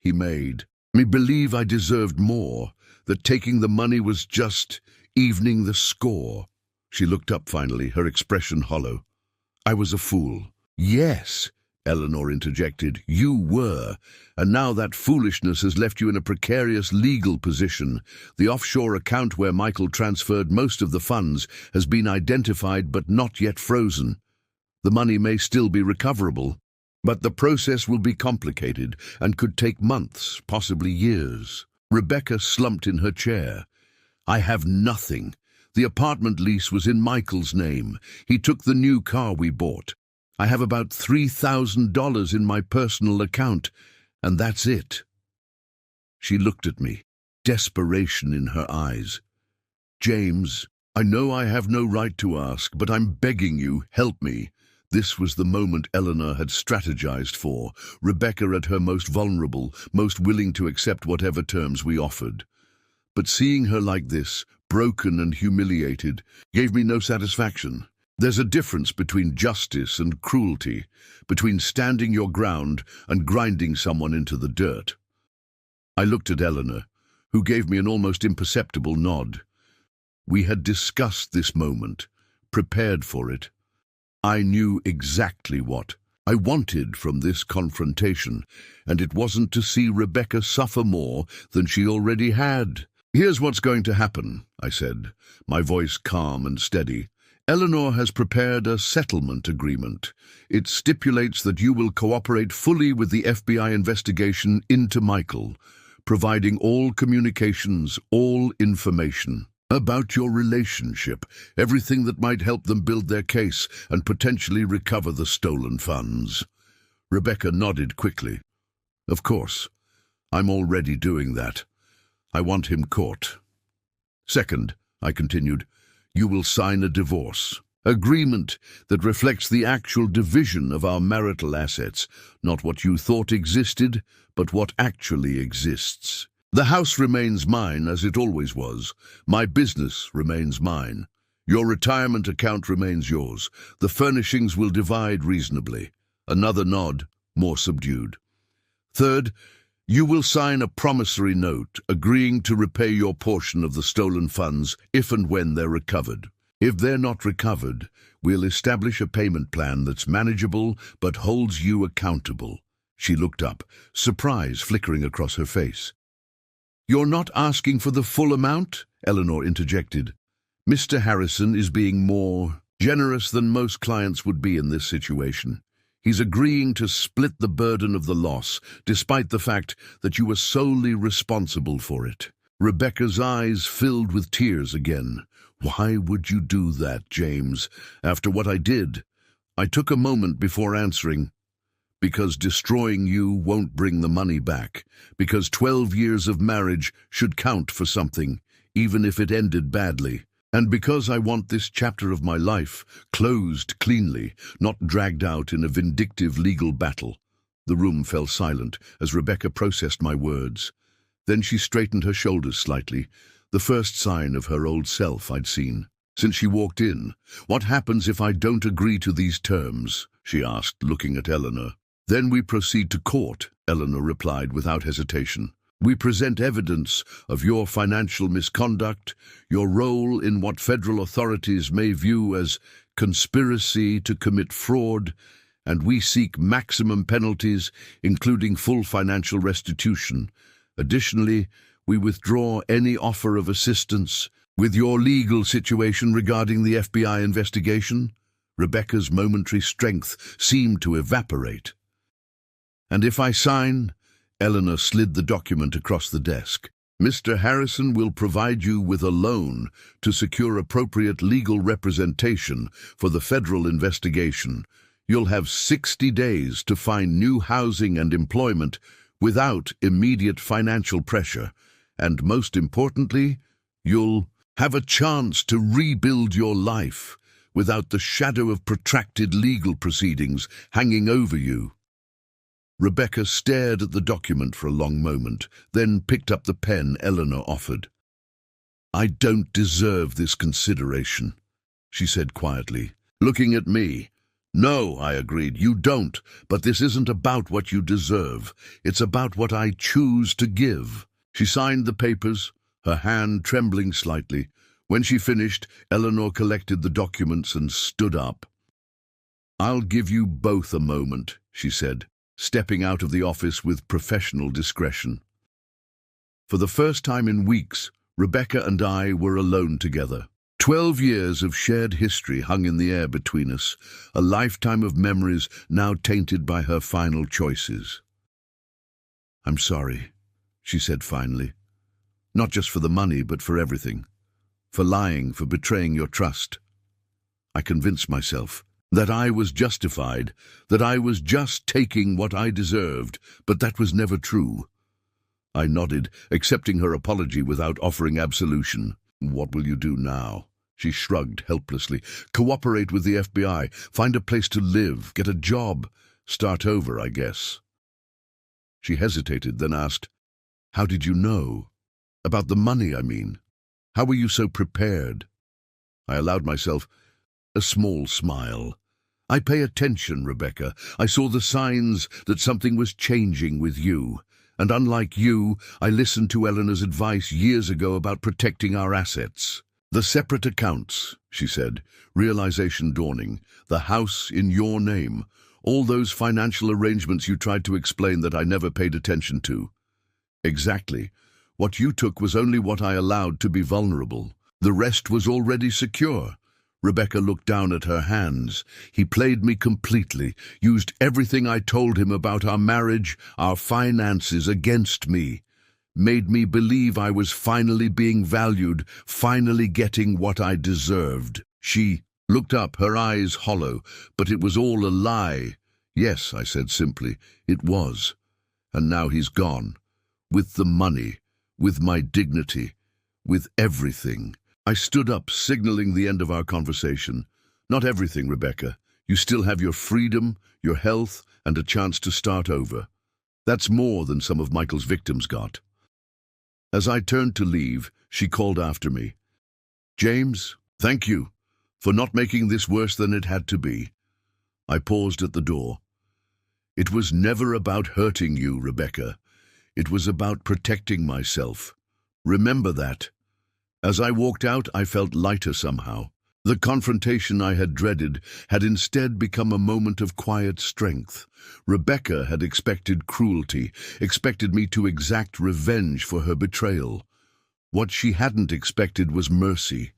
He made me believe I deserved more, that taking the money was just evening the score." She looked up finally, her expression hollow. "I was a fool. Yes, Eleanor interjected. You were, and now that foolishness has left you in a precarious legal position. The offshore account where Michael transferred most of the funds has been identified but not yet frozen. The money may still be recoverable, but the process will be complicated and could take months, possibly years. Rebecca slumped in her chair. I have nothing. The apartment lease was in Michael's name. He took the new car we bought. I have about $3,000 in my personal account, and that's it. She looked at me, desperation in her eyes. James, I know I have no right to ask, but I'm begging you, help me. This was the moment Eleanor had strategized for, Rebecca at her most vulnerable, most willing to accept whatever terms we offered. But seeing her like this, broken and humiliated, gave me no satisfaction. There's a difference between justice and cruelty, between standing your ground and grinding someone into the dirt. I looked at Eleanor, who gave me an almost imperceptible nod. We had discussed this moment, prepared for it. I knew exactly what I wanted from this confrontation, and it wasn't to see Rebecca suffer more than she already had. Here's what's going to happen, I said, my voice calm and steady. Eleanor has prepared a settlement agreement. It stipulates that you will cooperate fully with the FBI investigation into Michael, providing all communications, all information about your relationship, everything that might help them build their case and potentially recover the stolen funds. Rebecca nodded quickly. Of course, I'm already doing that. I want him caught. Second, I continued, you will sign a divorce agreement that reflects the actual division of our marital assets, not what you thought existed, but what actually exists. The house remains mine as it always was. My business remains mine. Your retirement account remains yours. The furnishings will divide reasonably. Another nod, more subdued. Third, you will sign a promissory note agreeing to repay your portion of the stolen funds if and when they're recovered. If they're not recovered, we'll establish a payment plan that's manageable but holds you accountable. She looked up, surprise flickering across her face. You're not asking for the full amount? Eleanor interjected. Mr. Harrison is being more generous than most clients would be in this situation. He's agreeing to split the burden of the loss, despite the fact that you were solely responsible for it. Rebecca's eyes filled with tears again. Why would you do that, James? After what I did? I took a moment before answering. Because destroying you won't bring the money back. Because 12 years of marriage should count for something, even if it ended badly. And because I want this chapter of my life closed cleanly, not dragged out in a vindictive legal battle. The room fell silent as Rebecca processed my words. Then she straightened her shoulders slightly, the first sign of her old self I'd seen. Since she walked in, what happens if I don't agree to these terms? She asked, looking at Eleanor. Then we proceed to court, Eleanor replied without hesitation. We present evidence of your financial misconduct, your role in what federal authorities may view as conspiracy to commit fraud, and we seek maximum penalties, including full financial restitution. Additionally, we withdraw any offer of assistance with your legal situation regarding the FBI investigation. Rebecca's momentary strength seemed to evaporate. And if I sign? Eleanor slid the document across the desk. Mr. Harrison will provide you with a loan to secure appropriate legal representation for the federal investigation. You'll have 60 days to find new housing and employment without immediate financial pressure. And most importantly, you'll have a chance to rebuild your life without the shadow of protracted legal proceedings hanging over you. Rebecca stared at the document for a long moment, then picked up the pen Eleanor offered. I don't deserve this consideration, she said quietly, looking at me. No, I agreed, you don't, but this isn't about what you deserve. It's about what I choose to give. She signed the papers, her hand trembling slightly. When she finished, Eleanor collected the documents and stood up. "I'll give you both a moment," she said, stepping out of the office with professional discretion. For the first time in weeks, Rebecca and I were alone together. 12 years of shared history hung in the air between us, a lifetime of memories now tainted by her final choices. "I'm sorry," she said finally. "Not just for the money, but for everything. For lying, for betraying your trust. I convinced myself that I was justified, that I was just taking what I deserved, but that was never true." I nodded, accepting her apology without offering absolution. "What will you do now?" She shrugged helplessly. "Cooperate with the FBI, find a place to live, get a job, start over, I guess." She hesitated, then asked, "How did you know? About the money, I mean. How were you so prepared?" I allowed myself a small smile. "I pay attention, Rebecca. I saw the signs that something was changing with you. And unlike you, I listened to Eleanor's advice years ago about protecting our assets. The separate accounts," she said, realization dawning. "The house in your name. All those financial arrangements you tried to explain that I never paid attention to." "Exactly. What you took was only what I allowed to be vulnerable. The rest was already secure." Rebecca looked down at her hands. "He played me completely, used everything I told him about our marriage, our finances against me. Made me believe I was finally being valued, finally getting what I deserved." She looked up, her eyes hollow. "But it was all a lie." "Yes," I said simply, "it was. And now he's gone. With the money, with my dignity, with everything." I stood up, signaling the end of our conversation. "Not everything, Rebecca. You still have your freedom, your health, and a chance to start over. That's more than some of Michael's victims got." As I turned to leave, she called after me. "James, thank you for not making this worse than it had to be." I paused at the door. "It was never about hurting you, Rebecca. It was about protecting myself. Remember that." As I walked out, I felt lighter somehow. The confrontation I had dreaded had instead become a moment of quiet strength. Rebecca had expected cruelty, expected me to exact revenge for her betrayal. What she hadn't expected was mercy,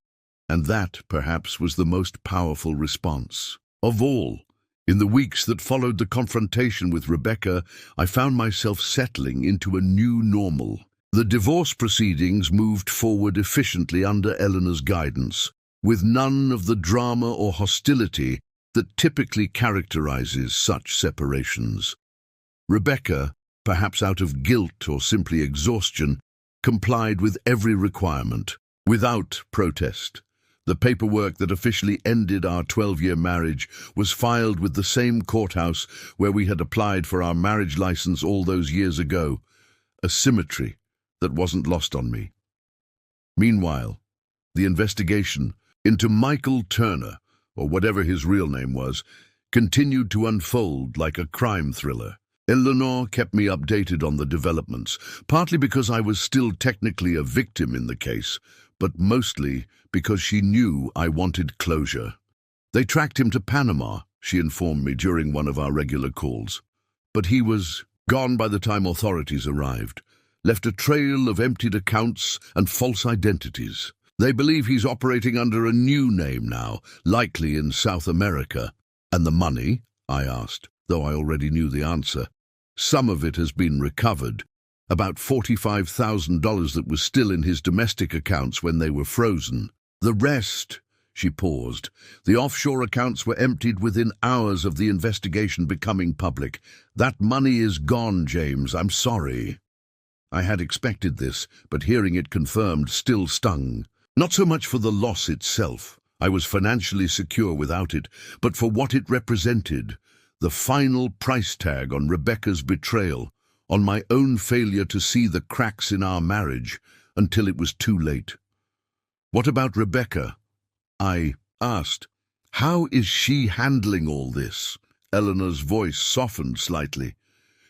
and that, perhaps, was the most powerful response of all. In the weeks that followed the confrontation with Rebecca, I found myself settling into a new normal. The divorce proceedings moved forward efficiently under Eleanor's guidance, with none of the drama or hostility that typically characterizes such separations. Rebecca, perhaps out of guilt or simply exhaustion, complied with every requirement, without protest. The paperwork that officially ended our 12-year marriage was filed with the same courthouse where we had applied for our marriage license all those years ago, a symmetry that wasn't lost on me. Meanwhile, the investigation into Michael Turner, or whatever his real name was, continued to unfold like a crime thriller. Eleanor kept me updated on the developments, partly because I was still technically a victim in the case, but mostly because she knew I wanted closure. "They tracked him to Panama," she informed me during one of our regular calls. "But he was gone by the time authorities arrived. Left a trail of emptied accounts and false identities. They believe he's operating under a new name now, likely in South America." "And the money?" I asked, though I already knew the answer. "Some of it has been recovered. About $45,000 that was still in his domestic accounts when they were frozen. The rest," she paused. "The offshore accounts were emptied within hours of the investigation becoming public. That money is gone, James. I'm sorry." I had expected this, but hearing it confirmed still stung. Not so much for the loss itself. I was financially secure without it, but for what it represented. The final price tag on Rebecca's betrayal, on my own failure to see the cracks in our marriage until it was too late. "What about Rebecca?" I asked. "How is she handling all this?" Eleanor's voice softened slightly.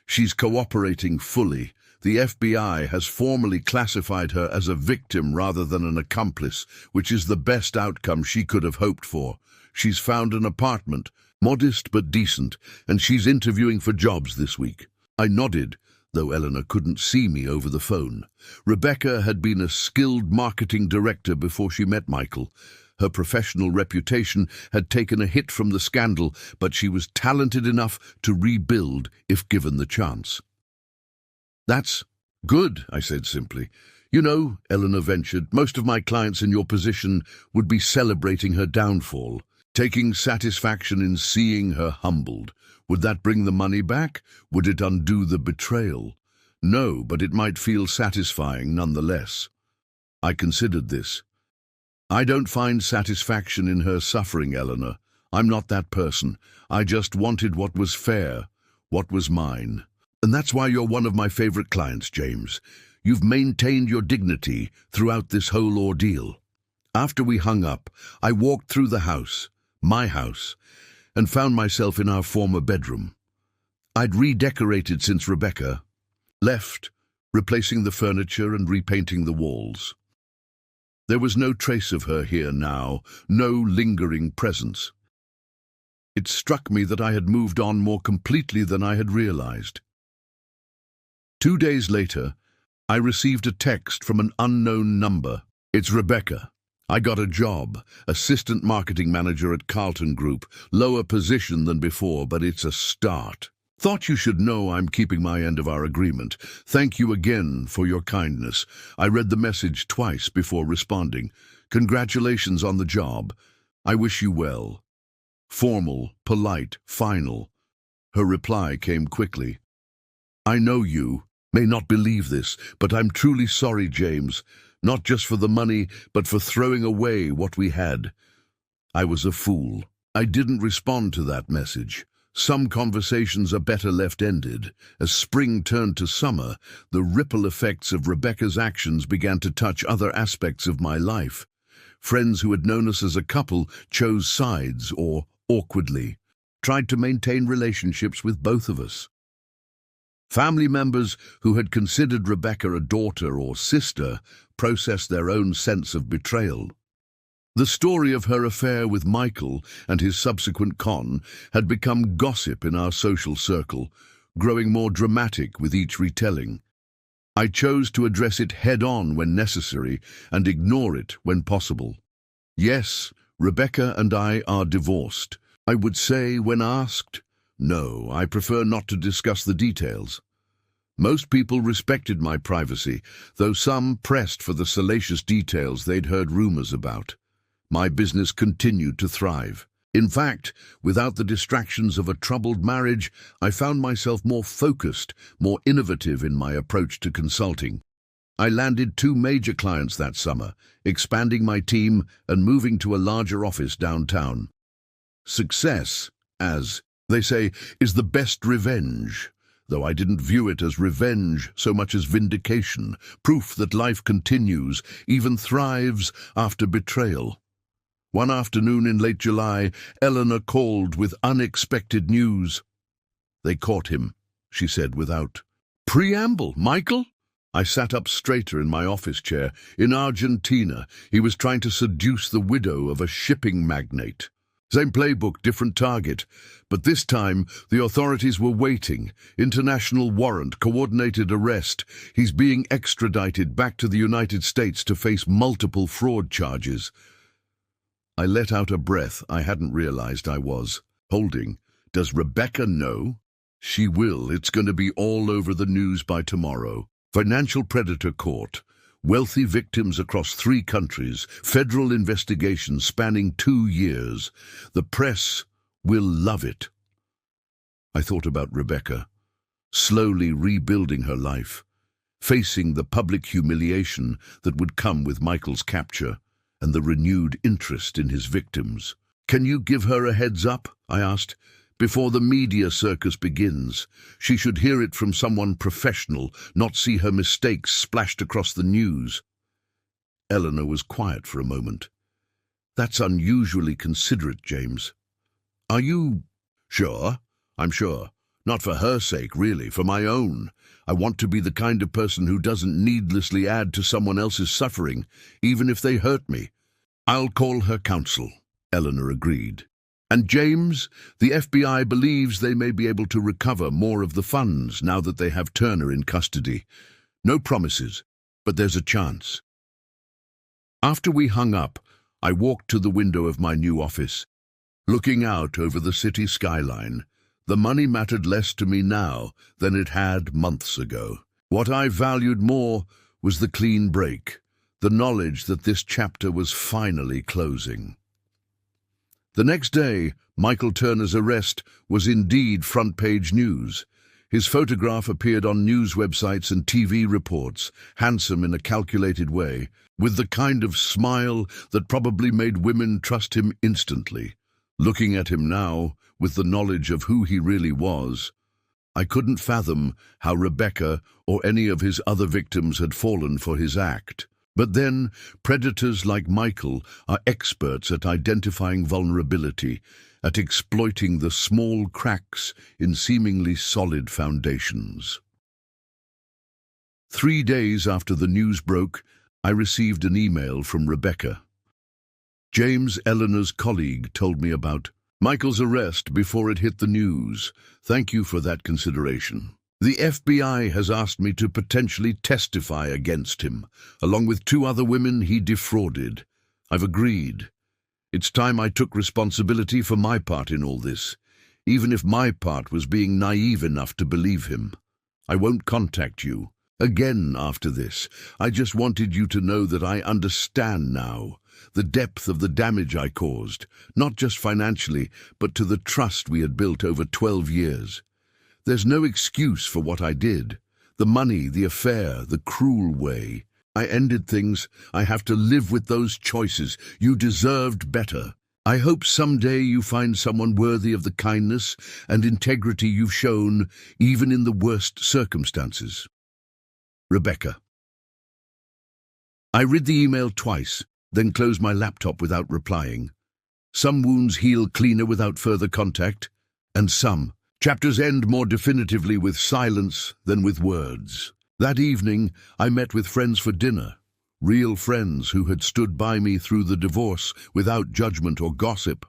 "She's cooperating fully. The FBI has formally classified her as a victim rather than an accomplice, which is the best outcome she could have hoped for. She's found an apartment, Modest but decent, and she's interviewing for jobs this week. I nodded, though Eleanor couldn't see me over the phone. Rebecca had been a skilled marketing director before she met Michael. Her professional reputation had taken a hit from the scandal, but she was talented enough to rebuild if given the chance. "That's good," I said simply. "You know," Eleanor ventured, "most of my clients in your position would be celebrating her downfall, taking satisfaction in seeing her humbled. Would that bring the money back? Would it undo the betrayal? No, but it might feel satisfying nonetheless." I considered this. "I don't find satisfaction in her suffering, Eleanor. I'm not that person. I just wanted what was fair, what was mine. And that's why you're one of my favorite clients, James. You've maintained your dignity throughout this whole ordeal." After we hung up, I walked through the house, my house, and found myself in our former bedroom. I'd redecorated since Rebecca left, replacing the furniture and repainting the walls. There was no trace of her here now, no lingering presence. It struck me that I had moved on more completely than I had realized. 2 days later, I received a text from an unknown number. "It's Rebecca. I got a job, assistant marketing manager at Carlton Group, lower position than before, but it's a start. Thought you should know I'm keeping my end of our agreement. Thank you again for your kindness." I read the message twice before responding. "Congratulations on the job. I wish you well." Formal, polite, final. Her reply came quickly. "I know you may not believe this, but I'm truly sorry, James. Not just for the money, but for throwing away what we had. I was a fool." I didn't respond to that message. Some conversations are better left ended. As spring turned to summer, the ripple effects of Rebecca's actions began to touch other aspects of my life. Friends who had known us as a couple chose sides or, awkwardly, tried to maintain relationships with both of us. Family members who had considered Rebecca a daughter or sister processed their own sense of betrayal. The story of her affair with Michael and his subsequent con had become gossip in our social circle, growing more dramatic with each retelling. I chose to address it head-on when necessary and ignore it when possible. "Yes, Rebecca and I are divorced," I would say when asked. "No, I prefer not to discuss the details." Most people respected my privacy, though some pressed for the salacious details they'd heard rumors about. My business continued to thrive. In fact, without the distractions of a troubled marriage, I found myself more focused, more innovative in my approach to consulting. I landed 2 major clients that summer, expanding my team and moving to a larger office downtown. Success, as they say, is the best revenge, though I didn't view it as revenge so much as vindication, proof that life continues, even thrives after betrayal. One afternoon in late July, Eleanor called with unexpected news. "They caught him," she said without preamble. "Michael?" I sat up straighter in my office chair. "In Argentina, he was trying to seduce the widow of a shipping magnate. Same playbook, different target. But this time, the authorities were waiting. International warrant, coordinated arrest. He's being extradited back to the United States to face multiple fraud charges." I let out a breath I hadn't realized I was holding. "Does Rebecca know?" "She will. It's going to be all over the news by tomorrow. Financial predator caught. Wealthy victims across 3 countries. Federal investigation spanning 2 years. The press will love it." I thought about Rebecca, slowly rebuilding her life, facing the public humiliation that would come with Michael's capture and the renewed interest in his victims. "Can you give her a heads up?" I asked. "Before the media circus begins. She should hear it from someone professional, not see her mistakes splashed across the news." Eleanor was quiet for a moment. "That's unusually considerate, James." "Are you sure?" "I'm sure. Not for her sake, really, for my own. I want to be the kind of person who doesn't needlessly add to someone else's suffering, even if they hurt me." "I'll call her counsel," Eleanor agreed. And James, the FBI believes they may be able to recover more of the funds now that they have Turner in custody. No promises, but there's a chance. After we hung up, I walked to the window of my new office. Looking out over the city skyline, the money mattered less to me now than it had months ago. What I valued more was the clean break, the knowledge that this chapter was finally closing. The next day, Michael Turner's arrest was indeed front-page news. His photograph appeared on news websites and TV reports, handsome in a calculated way, with the kind of smile that probably made women trust him instantly. Looking at him now, with the knowledge of who he really was, I couldn't fathom how Rebecca or any of his other victims had fallen for his act. But then, predators like Michael are experts at identifying vulnerability, at exploiting the small cracks in seemingly solid foundations. 3 days after the news broke, I received an email from Rebecca. James, Eleanor's colleague, told me about Michael's arrest before it hit the news. Thank you for that consideration. The FBI has asked me to potentially testify against him, along with 2 other women he defrauded. I've agreed. It's time I took responsibility for my part in all this, even if my part was being naive enough to believe him. I won't contact you again after this. I just wanted you to know that I understand now the depth of the damage I caused, not just financially, but to the trust we had built over 12 years. There's no excuse for what I did. The money, the affair, the cruel way. I ended things. I have to live with those choices. You deserved better. I hope someday you find someone worthy of the kindness and integrity you've shown, even in the worst circumstances. Rebecca. I read the email twice, then closed my laptop without replying. Some wounds heal cleaner without further contact, and some chapters end more definitively with silence than with words. That evening, I met with friends for dinner, real friends who had stood by me through the divorce without judgment or gossip.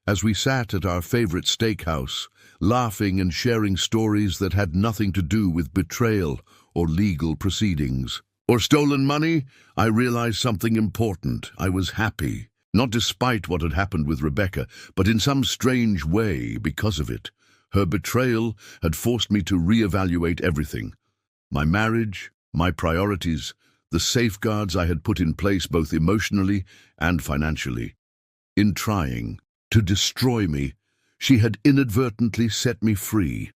As we sat at our favorite steakhouse, laughing and sharing stories that had nothing to do with betrayal or legal proceedings or stolen money, I realized something important. I was happy, not despite what had happened with Rebecca, but in some strange way because of it. Her betrayal had forced me to reevaluate everything. My marriage, my priorities, the safeguards I had put in place both emotionally and financially. In trying to destroy me, she had inadvertently set me free.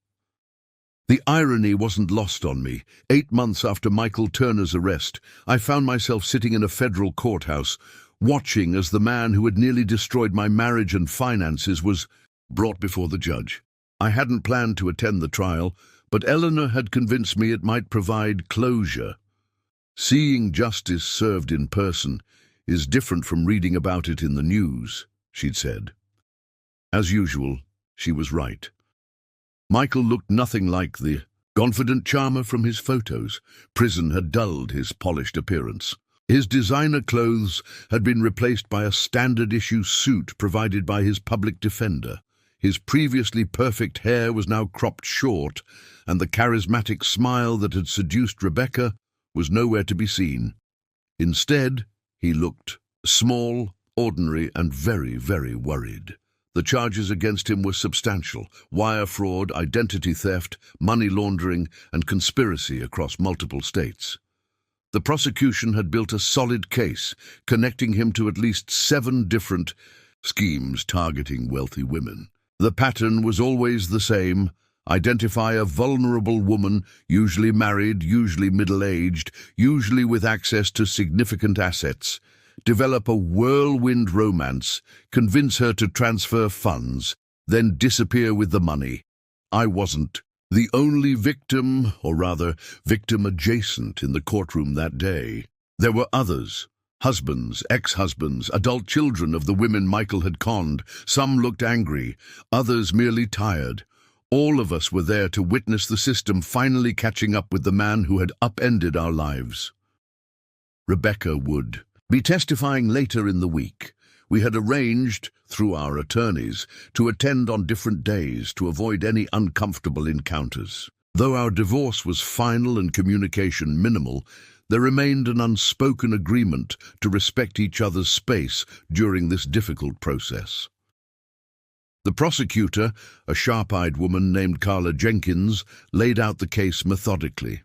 The irony wasn't lost on me. 8 months after Michael Turner's arrest, I found myself sitting in a federal courthouse, watching as the man who had nearly destroyed my marriage and finances was brought before the judge. I hadn't planned to attend the trial, but Eleanor had convinced me it might provide closure. Seeing justice served in person is different from reading about it in the news, she'd said. As usual, she was right. Michael looked nothing like the confident charmer from his photos. Prison had dulled his polished appearance. His designer clothes had been replaced by a standard-issue suit provided by his public defender. His previously perfect hair was now cropped short, and the charismatic smile that had seduced Rebecca was nowhere to be seen. Instead, he looked small, ordinary, and very, very worried. The charges against him were substantial: wire fraud, identity theft, money laundering, and conspiracy across multiple states. The prosecution had built a solid case, connecting him to at least 7 different schemes targeting wealthy women. The pattern was always the same: identify a vulnerable woman, usually married, usually middle-aged, usually with access to significant assets, develop a whirlwind romance, convince her to transfer funds, then disappear with the money. I wasn't the only victim, or rather, victim adjacent in the courtroom that day. There were others. Husbands, ex-husbands, adult children of the women Michael had conned. Some looked angry, others merely tired. All of us were there to witness the system finally catching up with the man who had upended our lives. Rebecca would be testifying later in the week. We had arranged, through our attorneys, to attend on different days to avoid any uncomfortable encounters. Though our divorce was final and communication minimal, there remained an unspoken agreement to respect each other's space during this difficult process. The prosecutor, a sharp-eyed woman named Carla Jenkins, laid out the case methodically.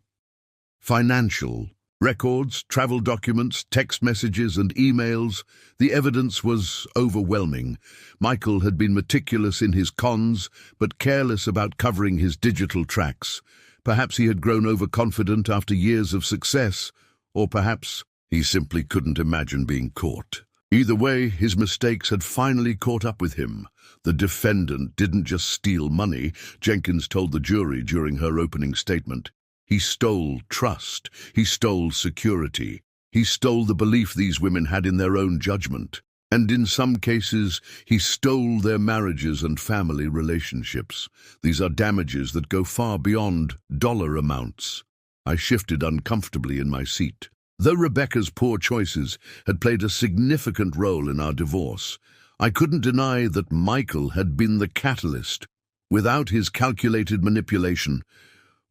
Financial records, travel documents, text messages and emails, the evidence was overwhelming. Michael had been meticulous in his cons, but careless about covering his digital tracks. Perhaps he had grown overconfident after years of success, or perhaps he simply couldn't imagine being caught. Either way, his mistakes had finally caught up with him. The defendant didn't just steal money, Jenkins told the jury during her opening statement. He stole trust. He stole security. He stole the belief these women had in their own judgment. And in some cases, he stole their marriages and family relationships. These are damages that go far beyond dollar amounts. I shifted uncomfortably in my seat. Though Rebecca's poor choices had played a significant role in our divorce, I couldn't deny that Michael had been the catalyst. Without his calculated manipulation,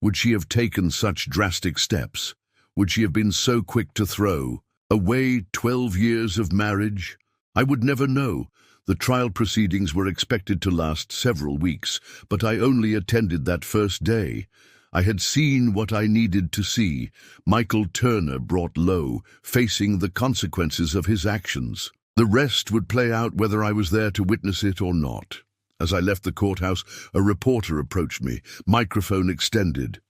would she have taken such drastic steps? Would she have been so quick to throw away 12 years of marriage? I would never know. The trial proceedings were expected to last several weeks, but I only attended that first day. I had seen what I needed to see. Michael Turner brought low, facing the consequences of his actions. The rest would play out whether I was there to witness it or not. As I left the courthouse, a reporter approached me, microphone extended.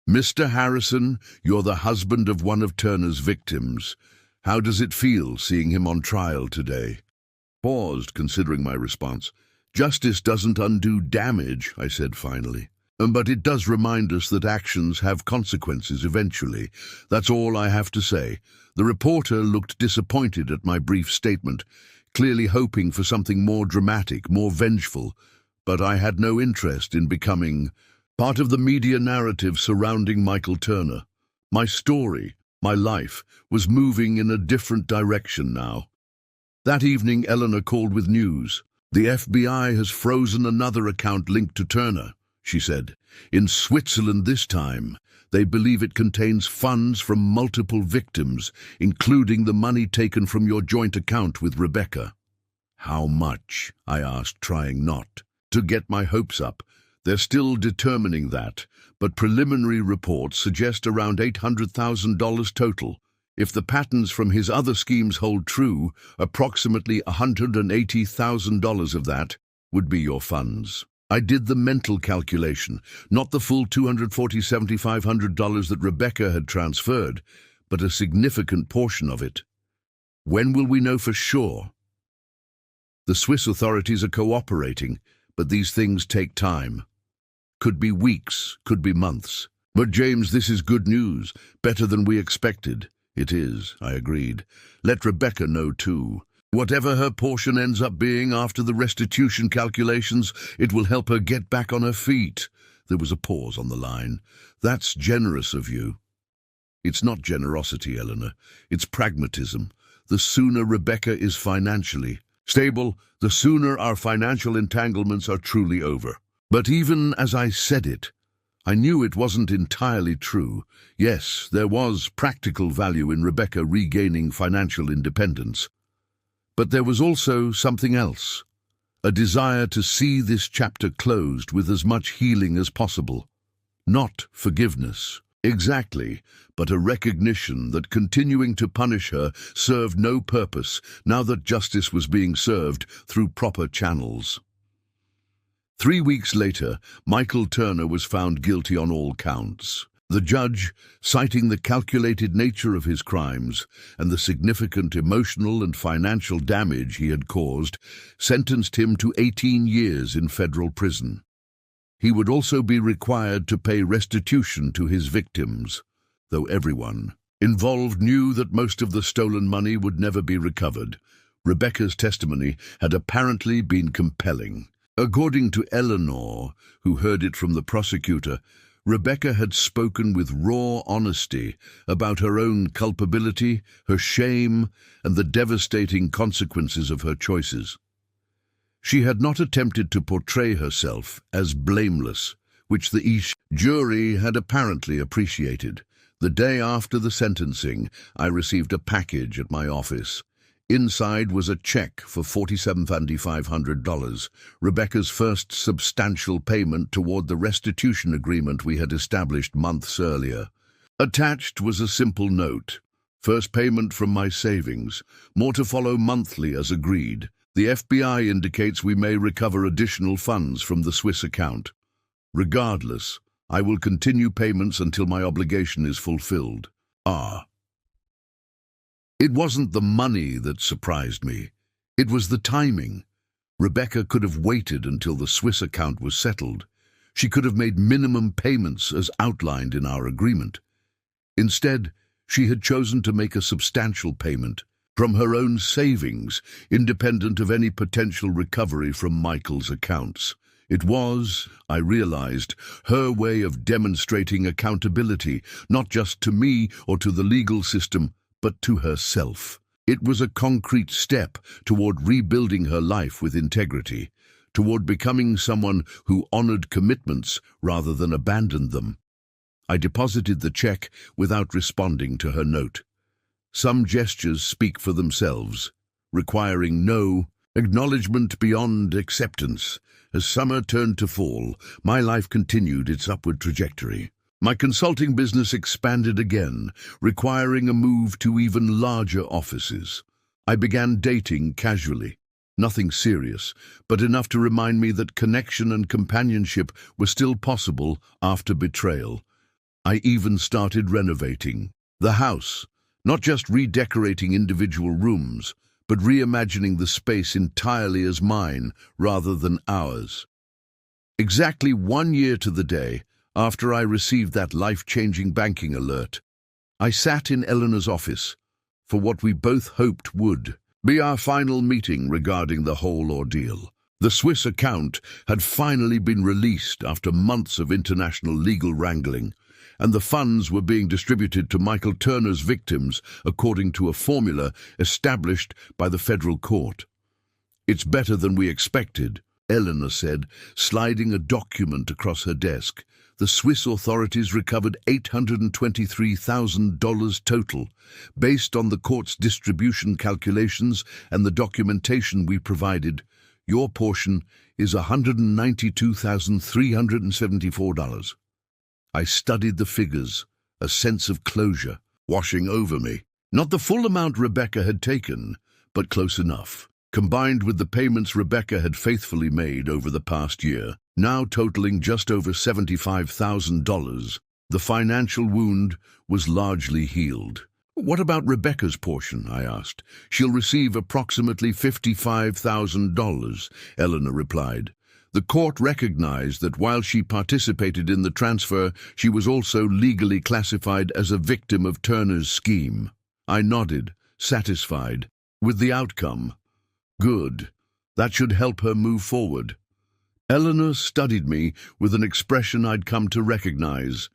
"Mr. Harrison, you're the husband of one of Turner's victims. How does it feel seeing him on trial today?" Paused, considering my response. "Justice doesn't undo damage," I said finally. "But it does remind us that actions have consequences eventually. That's all I have to say." The reporter looked disappointed at my brief statement, clearly hoping for something more dramatic, more vengeful. But I had no interest in becoming part of the media narrative surrounding Michael Turner. My story, my life, was moving in a different direction now. That evening, Eleanor called with news. "The FBI has frozen another account linked to Turner," she said. "In Switzerland this time. They believe it contains funds from multiple victims, including the money taken from your joint account with Rebecca." "How much?" I asked, trying not to get my hopes up. "They're still determining that, but preliminary reports suggest around $800,000 total. If the patterns from his other schemes hold true, approximately $180,000 of that would be your funds." I did the mental calculation, not the full $247,500 that Rebecca had transferred, but a significant portion of it. "When will we know for sure?" "The Swiss authorities are cooperating, but these things take time. Could be weeks, could be months." "But James, this is good news, better than we expected." "It is," I agreed. "Let Rebecca know too. Whatever her portion ends up being after the restitution calculations, it will help her get back on her feet." There was a pause on the line. "That's generous of you." "It's not generosity, Eleanor. It's pragmatism. The sooner Rebecca is financially stable, the sooner our financial entanglements are truly over." But even as I said it, I knew it wasn't entirely true. Yes, there was practical value in Rebecca regaining financial independence. But there was also something else, a desire to see this chapter closed with as much healing as possible. Not forgiveness, exactly, but a recognition that continuing to punish her served no purpose now that justice was being served through proper channels. 3 weeks later, Michael Turner was found guilty on all counts. The judge, citing the calculated nature of his crimes and the significant emotional and financial damage he had caused, sentenced him to 18 years in federal prison. He would also be required to pay restitution to his victims, though everyone involved knew that most of the stolen money would never be recovered. Rebecca's testimony had apparently been compelling. According to Eleanor, who heard it from the prosecutor, Rebecca had spoken with raw honesty about her own culpability, her shame, and the devastating consequences of her choices. She had not attempted to portray herself as blameless, which the jury had apparently appreciated. The day after the sentencing, I received a package at my office. Inside was a check for $47,500, Rebecca's first substantial payment toward the restitution agreement we had established months earlier. Attached was a simple note: first payment from my savings, more to follow monthly as agreed. The FBI indicates we may recover additional funds from the Swiss account. Regardless, I will continue payments until my obligation is fulfilled. It wasn't the money that surprised me. It was the timing. Rebecca could have waited until the Swiss account was settled. She could have made minimum payments as outlined in our agreement. Instead, she had chosen to make a substantial payment from her own savings, independent of any potential recovery from Michael's accounts. It was, I realized, her way of demonstrating accountability, not just to me or to the legal system, but to herself. It was a concrete step toward rebuilding her life with integrity, toward becoming someone who honored commitments rather than abandoned them. I deposited the check without responding to her note. Some gestures speak for themselves, requiring no acknowledgement beyond acceptance. As summer turned to fall, my life continued its upward trajectory. My consulting business expanded again, requiring a move to even larger offices. I began dating casually. Nothing serious, but enough to remind me that connection and companionship were still possible after betrayal. I even started renovating the house. Not just redecorating individual rooms, but reimagining the space entirely as mine rather than ours. Exactly 1 year to the day after I received that life-changing banking alert, I sat in Eleanor's office for what we both hoped would be our final meeting regarding the whole ordeal. The Swiss account had finally been released after months of international legal wrangling, and the funds were being distributed to Michael Turner's victims according to a formula established by the federal court. "It's better than we expected," Eleanor said, sliding a document across her desk. "The Swiss authorities recovered $823,000 total, based on the court's distribution calculations and the documentation we provided. Your portion is $192,374. I studied the figures, a sense of closure washing over me. Not the full amount Rebecca had taken, but close enough. Combined with the payments Rebecca had faithfully made over the past year, now totaling just over $75,000, the financial wound was largely healed. "What about Rebecca's portion?" I asked. "She'll receive approximately $55,000, Eleanor replied. "The court recognized that while she participated in the transfer, she was also legally classified as a victim of Turner's scheme." I nodded, satisfied with the outcome. Good. That should help her move forward. Eleanor studied me with an expression I'd come to recognize,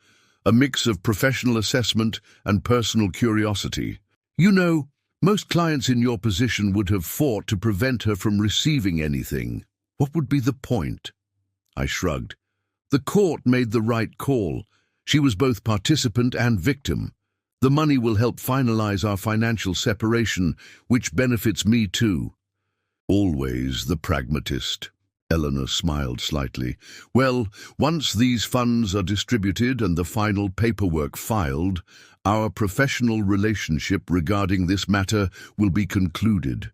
a mix of professional assessment and personal curiosity. "You know, most clients in your position would have fought to prevent her from receiving anything. What would be the point?" I shrugged. "The court made the right call. She was both participant and victim. The money will help finalize our financial separation, which benefits me too." "Always the pragmatist." Eleanor smiled slightly. "Well, once these funds are distributed and the final paperwork filed, our professional relationship regarding this matter will be concluded.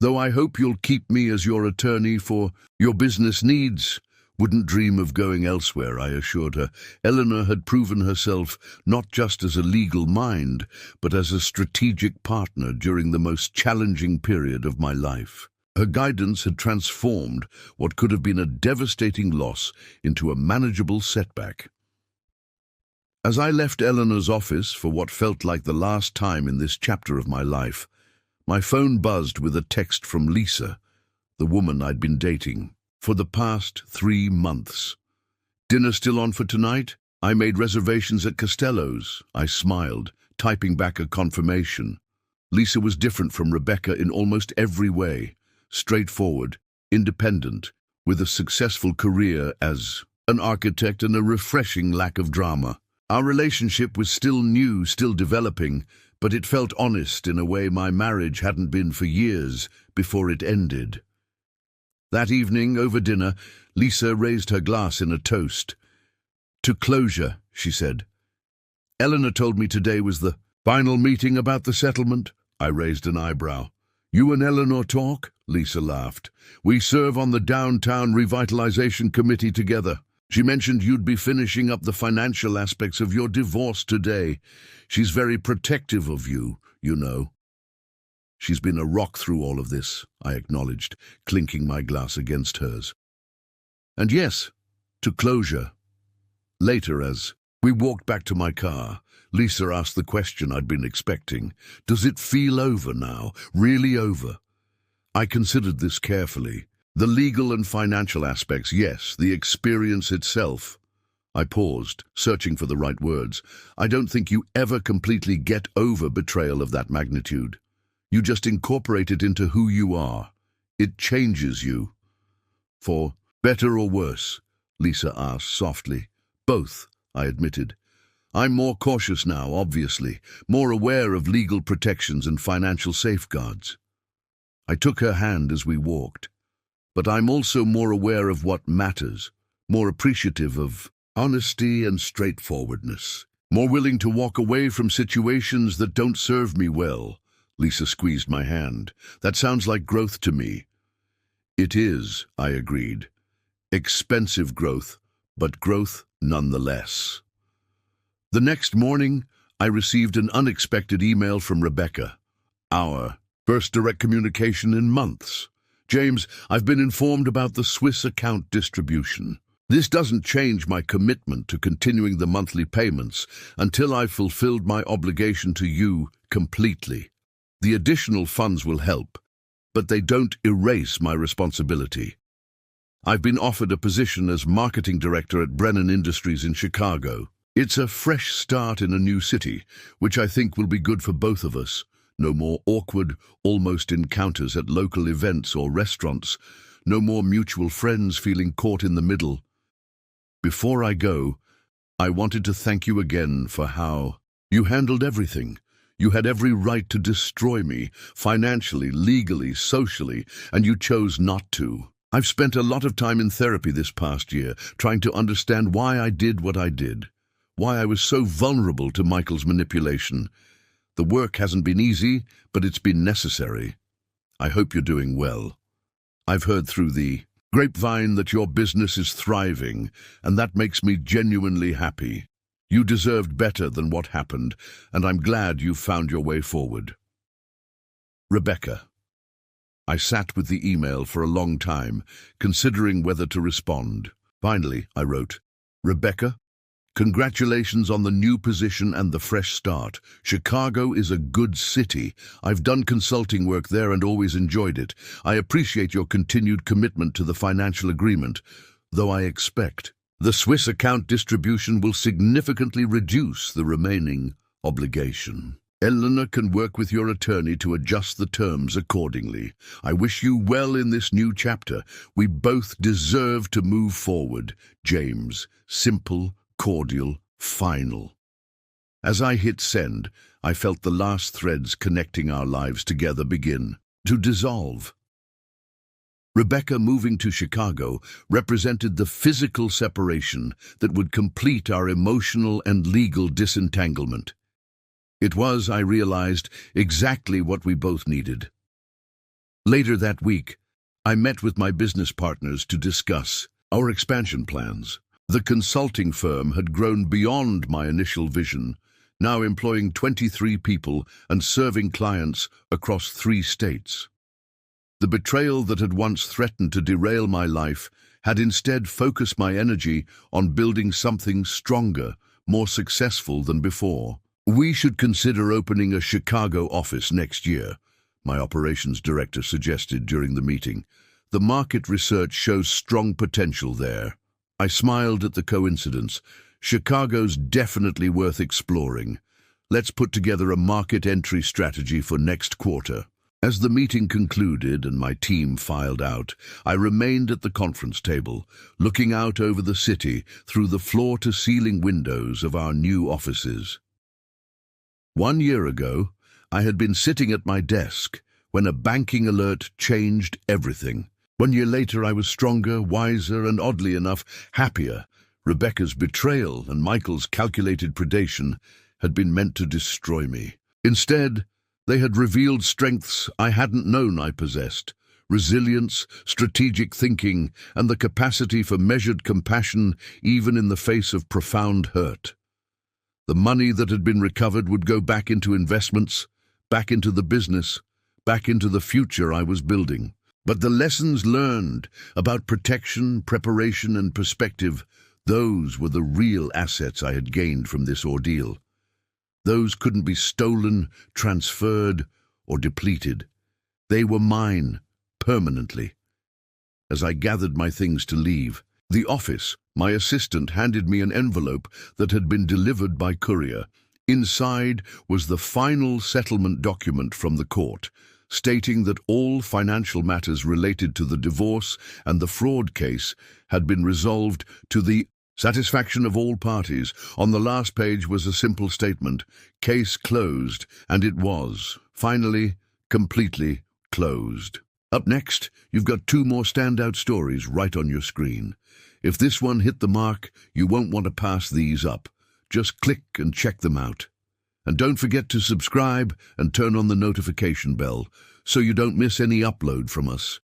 Though I hope you'll keep me as your attorney for your business needs." "Wouldn't dream of going elsewhere," I assured her. Eleanor had proven herself not just as a legal mind, but as a strategic partner during the most challenging period of my life. Her guidance had transformed what could have been a devastating loss into a manageable setback. As I left Eleanor's office for what felt like the last time in this chapter of my life, my phone buzzed with a text from Lisa, the woman I'd been dating for the past 3 months. "Dinner still on for tonight?" I made reservations at Costello's. I smiled, typing back a confirmation. Lisa was different from Rebecca in almost every way. Straightforward, independent, with a successful career as an architect and a refreshing lack of drama. Our relationship was still new, still developing, but it felt honest in a way my marriage hadn't been for years before it ended. That evening, over dinner, Lisa raised her glass in a toast. "To closure," she said. "Eleanor told me today was the final meeting about the settlement." I raised an eyebrow. "You and Eleanor talk?" Lisa laughed. "We serve on the Downtown Revitalization Committee together. She mentioned you'd be finishing up the financial aspects of your divorce today. She's very protective of you, you know." "She's been a rock through all of this," I acknowledged, clinking my glass against hers. "And yes, to closure." Later, as we walked back to my car, Lisa asked the question I'd been expecting. "Does it feel over now? Really over?" I considered this carefully. The legal and financial aspects, yes. The experience itself. I paused, searching for the right words. I don't think you ever completely get over betrayal of that magnitude. You just incorporate it into who you are. It changes you. "For better or worse?" Lisa asked softly. "Both," I admitted. "I'm more cautious now, obviously, more aware of legal protections and financial safeguards." I took her hand as we walked. "But I'm also more aware of what matters, more appreciative of honesty and straightforwardness, more willing to walk away from situations that don't serve me well." Lisa squeezed my hand. "That sounds like growth to me." "It is," I agreed. "Expensive growth, but growth nonetheless." The next morning, I received an unexpected email from Rebecca. Our first direct communication in months. "James, I've been informed about the Swiss account distribution. This doesn't change my commitment to continuing the monthly payments until I've fulfilled my obligation to you completely. The additional funds will help, but they don't erase my responsibility. I've been offered a position as marketing director at Brennan Industries in Chicago. It's a fresh start in a new city, which I think will be good for both of us. No more awkward, almost encounters at local events or restaurants. No more mutual friends feeling caught in the middle. Before I go, I wanted to thank you again for how you handled everything. You had every right to destroy me, financially, legally, socially, and you chose not to. I've spent a lot of time in therapy this past year, trying to understand why I did what I did, why I was so vulnerable to Michael's manipulation. The work hasn't been easy, but it's been necessary. I hope you're doing well. I've heard through the grapevine that your business is thriving, and that makes me genuinely happy. You deserved better than what happened, and I'm glad you found your way forward. Rebecca." I sat with the email for a long time, considering whether to respond. Finally, I wrote, "Rebecca, congratulations on the new position and the fresh start. Chicago is a good city. I've done consulting work there and always enjoyed it. I appreciate your continued commitment to the financial agreement, though I expect the Swiss account distribution will significantly reduce the remaining obligation. Eleanor can work with your attorney to adjust the terms accordingly. I wish you well in this new chapter. We both deserve to move forward. James." Simple, cordial, final. As I hit send, I felt the last threads connecting our lives together begin to dissolve. Rebecca moving to Chicago represented the physical separation that would complete our emotional and legal disentanglement. It was, I realized, exactly what we both needed. Later that week, I met with my business partners to discuss our expansion plans. The consulting firm had grown beyond my initial vision, now employing 23 people and serving clients across 3 states. The betrayal that had once threatened to derail my life had instead focused my energy on building something stronger, more successful than before. "We should consider opening a Chicago office next year," my operations director suggested during the meeting. "The market research shows strong potential there." I smiled at the coincidence. Chicago's definitely worth exploring. Let's put together a market entry strategy for next quarter. As the meeting concluded and my team filed out, I remained at the conference table, looking out over the city through the floor-to-ceiling windows of our new offices. 1 year ago, I had been sitting at my desk when a banking alert changed everything. 1 year later, I was stronger, wiser, and oddly enough, happier. Rebecca's betrayal and Michael's calculated predation had been meant to destroy me. Instead, they had revealed strengths I hadn't known I possessed: resilience, strategic thinking, and the capacity for measured compassion even in the face of profound hurt. The money that had been recovered would go back into investments, back into the business, back into the future I was building. But the lessons learned about protection, preparation, and perspective, those were the real assets I had gained from this ordeal. Those couldn't be stolen, transferred, or depleted. They were mine, permanently. As I gathered my things to leave the office, my assistant handed me an envelope that had been delivered by courier. Inside was the final settlement document from the court, stating that all financial matters related to the divorce and the fraud case had been resolved to the satisfaction of all parties. On the last page was a simple statement: case closed, and it was, finally, completely closed. Up next, you've got 2 more standout stories right on your screen. If this one hit the mark, you won't want to pass these up. Just click and check them out. And don't forget to subscribe and turn on the notification bell so you don't miss any upload from us.